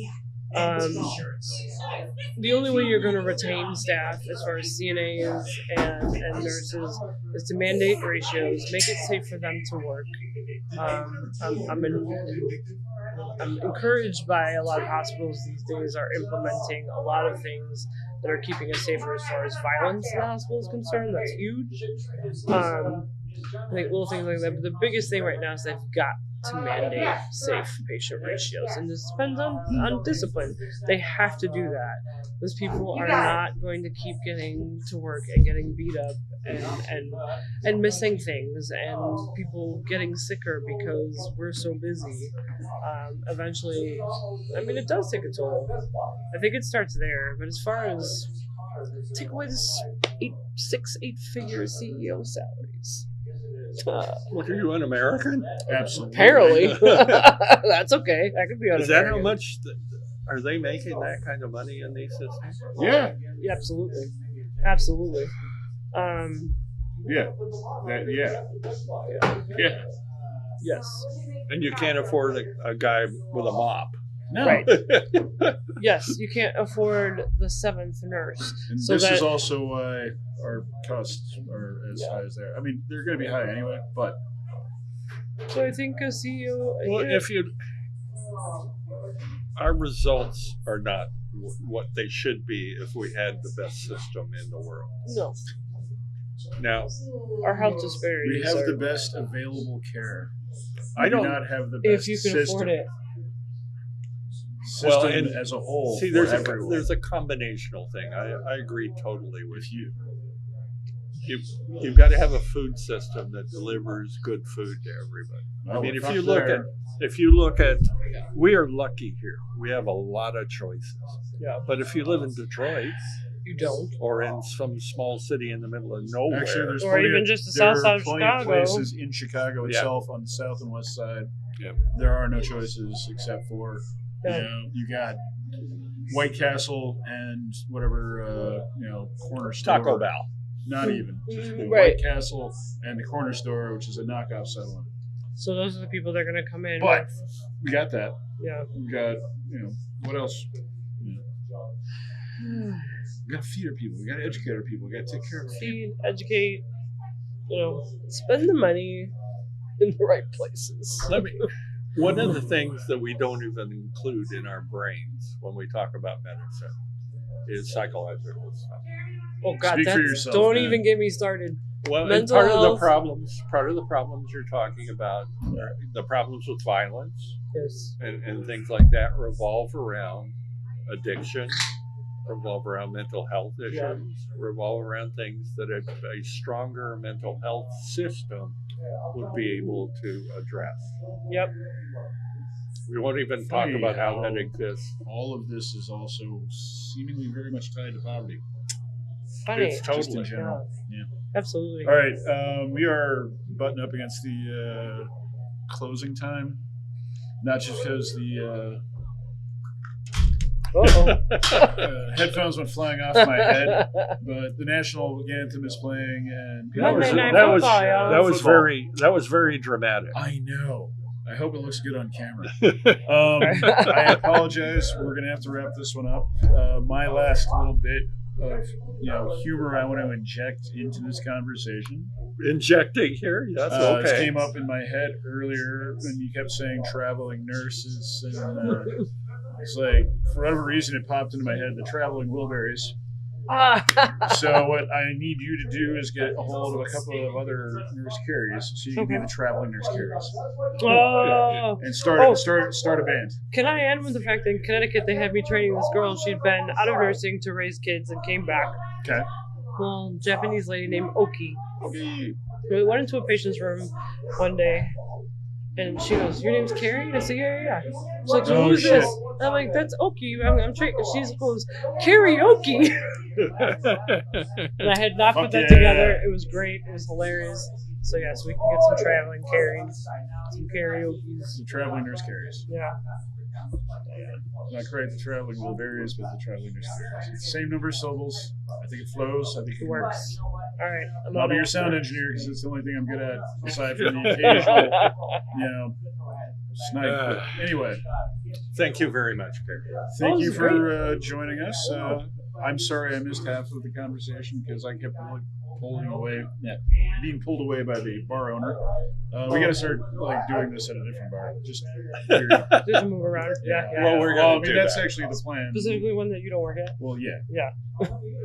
The only way you're going to retain staff as far as CNAs and nurses is to mandate ratios, make it safe for them to work. I'm encouraged by a lot of hospitals these days are implementing a lot of things that are keeping us safer as far as violence in the hospital is concerned. That's huge. I think little things like that. But the biggest thing right now is they've got to mandate safe patient ratios. And this depends on discipline. They have to do that. Those people are not going to keep getting to work and getting beat up and missing things and people getting sicker because we're so busy. Eventually, I mean, it does take a toll. I think it starts there. But as far as take away this 8-figure CEO salaries. Look, are you an American? Absolutely. Apparently. That's okay. I could be on. Is that how much are they making that kind of money in these systems? Yeah. Yeah, absolutely. Absolutely. Yeah. Yeah. Yes. And you can't afford a guy with a mop. No. Right. Yes, you can't afford the 7th nurse. And so this that, is also why our costs are as high as they are. I mean, they're going to be high anyway, but. So I think a CEO. Well, our results are not what they should be if we had the best system in the world. No. Now, our health disparities. We have the best available care. I don't do not have the best if you can system. afford it. System as a whole. See, there's a combinational thing. I agree totally with you. You've got to have a food system that delivers good food to everybody. Well, I mean, if you look at, we are lucky here. We have a lot of choices. Yeah. But if you live in Detroit, you don't, or in some small city in the middle of nowhere, actually, or even just the south side of Chicago. There are plenty of places in Chicago itself on the south and west side. Yeah. There are no choices except for you got White Castle and whatever corner store. Taco Bell. Not even. Just Right. White Castle and the corner store, which is a knockoff settlement. So those are the people that are going to come in. But we got that. Yeah. We got, what else? We got to feed our people. We got to educate our people. We got to take care of our people. Feed, educate, spend the money in the right places. One of the things that we don't even include in our brains when we talk about medicine is psychological stuff. Oh God, Speak for yourself, don't man. even get me started. Well, and part of the problems you're talking about, the problems with violence Yes. and things like that revolve around addiction, revolve around mental health issues, revolve around things that a stronger mental health system would be able to address. Yep. We won't even talk about how that exists. All of this is also seemingly very much tied to poverty. Funny. It's totally. Just in general. Yeah. Absolutely. All right. We are butting up against the closing time. Not just because the headphones went flying off my head, but the national anthem is playing, and that was very dramatic. I know. I hope it looks good on camera. I apologize. We're gonna have to wrap this one up. My last little bit of humor I want to inject into this conversation. Injecting here, that's okay. This came up in my head earlier when you kept saying traveling nurses, and it's like for whatever reason it popped into my head the traveling Wilburys. So what I need you to do is get a hold of a couple of other Nurse Carries, so you can be the traveling Nurse Carries. Oh. And start a band. Can I end with the fact that in Connecticut they had me training this girl? She'd been out of nursing to raise kids and came back. Okay. Well, Japanese lady named Oki. We went into a patient's room one day, and she goes, "Your name's Carrie?" And I said, "Yeah." She's like, "So who's this?" I'm like, "That's Oki. I'm training." She goes, "Karaoke." And I had not put that together. It was great. It was hilarious. So yes, we can get some traveling carries, some karaoke's. Some traveling Nurse Carries. Yeah. Not quite the traveling will varies, but the traveling Nurse Carries. It's the same number of syllables. I think it flows. I think It works. All right. I'll be your sound engineer because it's the only thing I'm good at, aside from the occasional, snipe. But anyway, Thank you very much, Carrie. thank you for joining us. I'm sorry I missed half of the conversation because I kept being pulled away by the bar owner. We got to start doing this at a different bar. Just move around. Yeah. Well, we're going to do that's that. actually the plan. Specifically one that you don't work at. Well, yeah. Yeah.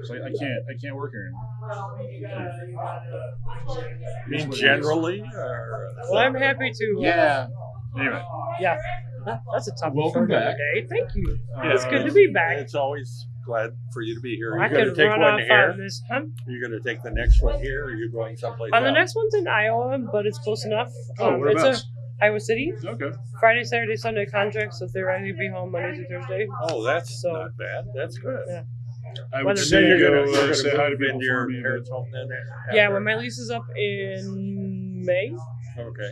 So I can't work here anymore. Generally? Well, I'm happy to. Yeah. Anyway. Yeah. That's a tough Welcome back. Day. Thank you. It's good to be back. It's always glad for you to be here. I Are you going to could take run one off here? on this. Huh? Are you going to take the next one here, or are you going someplace The else? next one's in Iowa, but it's close enough. Oh, It's whereabouts? Iowa City. Okay. Friday, Saturday, Sunday contract, so theoretically be home Monday through Thursday. Oh, that's So- not bad. That's good. Yeah. I would Whether say You're go going to say hi to move people into for your me. parents' home then? Yeah, after? when my lease is up in May, Okay.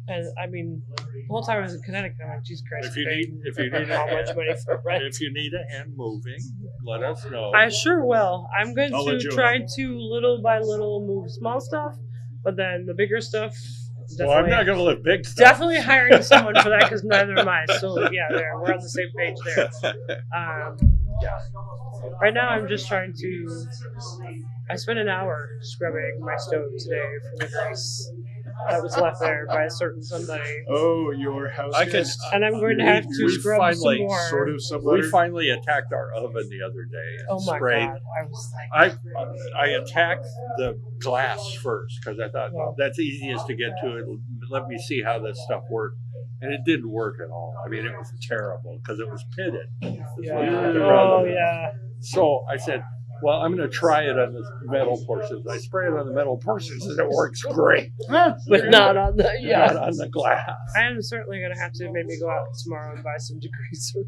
and I mean, the whole time I was in Connecticut, I'm like, Jesus Christ, If you need how much money for rent? If you need a hand moving, let us know. I sure will. I'm going I'll let to Joe try know. to little by little move small stuff, but then the bigger stuff. Well, I'm not going to live big stuff. Definitely hiring someone for that because neither am I. So yeah, we're on the same page there. Yeah. Right now, I'm just trying to. I spent an hour scrubbing my stove today from the grease that was left there by a certain somebody, Oh, your house I can- guest? and I'm going to have to we scrub finally some more. Sort of We subletter? finally attacked our oven the other day. And Oh my sprayed. god! I was like, I attacked the glass first because I thought Wow. that's easiest to get to. It. Let me see how this stuff worked, and it didn't work at all. I mean, it was terrible because it was pitted. is what yeah. the Oh problem is. yeah. So I said, "Well, I'm going to try it on the metal portions." I spray it on the metal portions, and it works great, But not on the not yeah. on the glass. I am certainly going to have to maybe go out tomorrow and buy some degreaser.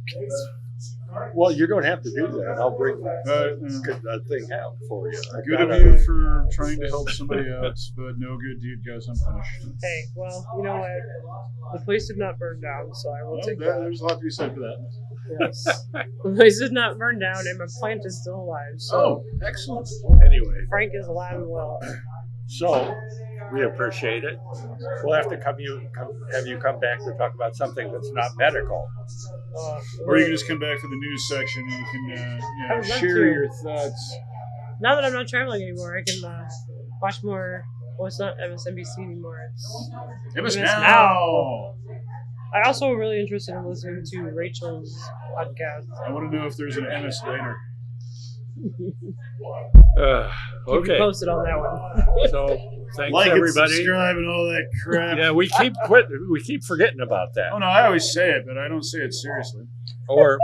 Well, you don't have to do that. I'll bring Mm. a thing out for you. I've Good got of you for trying to help somebody else, but no good deed goes unpunished. Hey, well, you know what? The place did not burn down, so I will Well, take that. there's a lot to be said for that. Yes. The place did not burn down, and my plant is still alive. So Oh, excellent. Anyway, Frank is alive and well. so we appreciate it. We'll have to have you come back to talk about something that's not medical. Or you can just come back for the news section and you can I would love share to. your thoughts. Now that I'm not traveling anymore, I can watch more. Well, it's not MSNBC anymore. It's MS MS Now. I also am really interested in listening to Rachel's podcast. I want to know if there's an MS later. Keep you Okay, posted on that one. so thanks Like and everybody. subscribe and all that crap. Yeah, we keep forgetting about that, Oh no, I always say it, but I don't say it seriously. or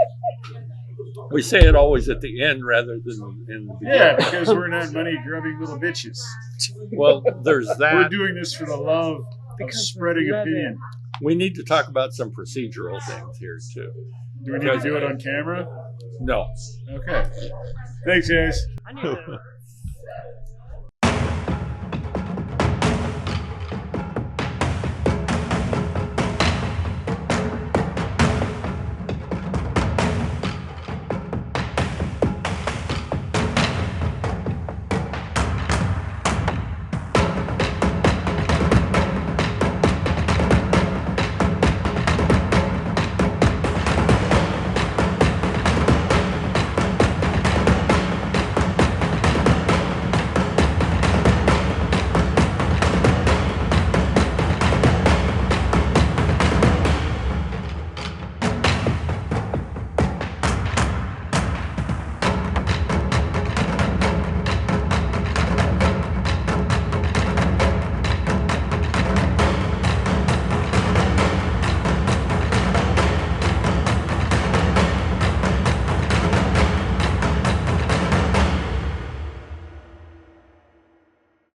we say it always at the end rather than in the beginning. Yeah, because we're not money grubbing little bitches. Well, there's We're that. doing this for the love of Because we spreading love opinion. We need to talk about some procedural things here too. Do we need to do it on camera? No. Okay. Thanks, guys. I need to.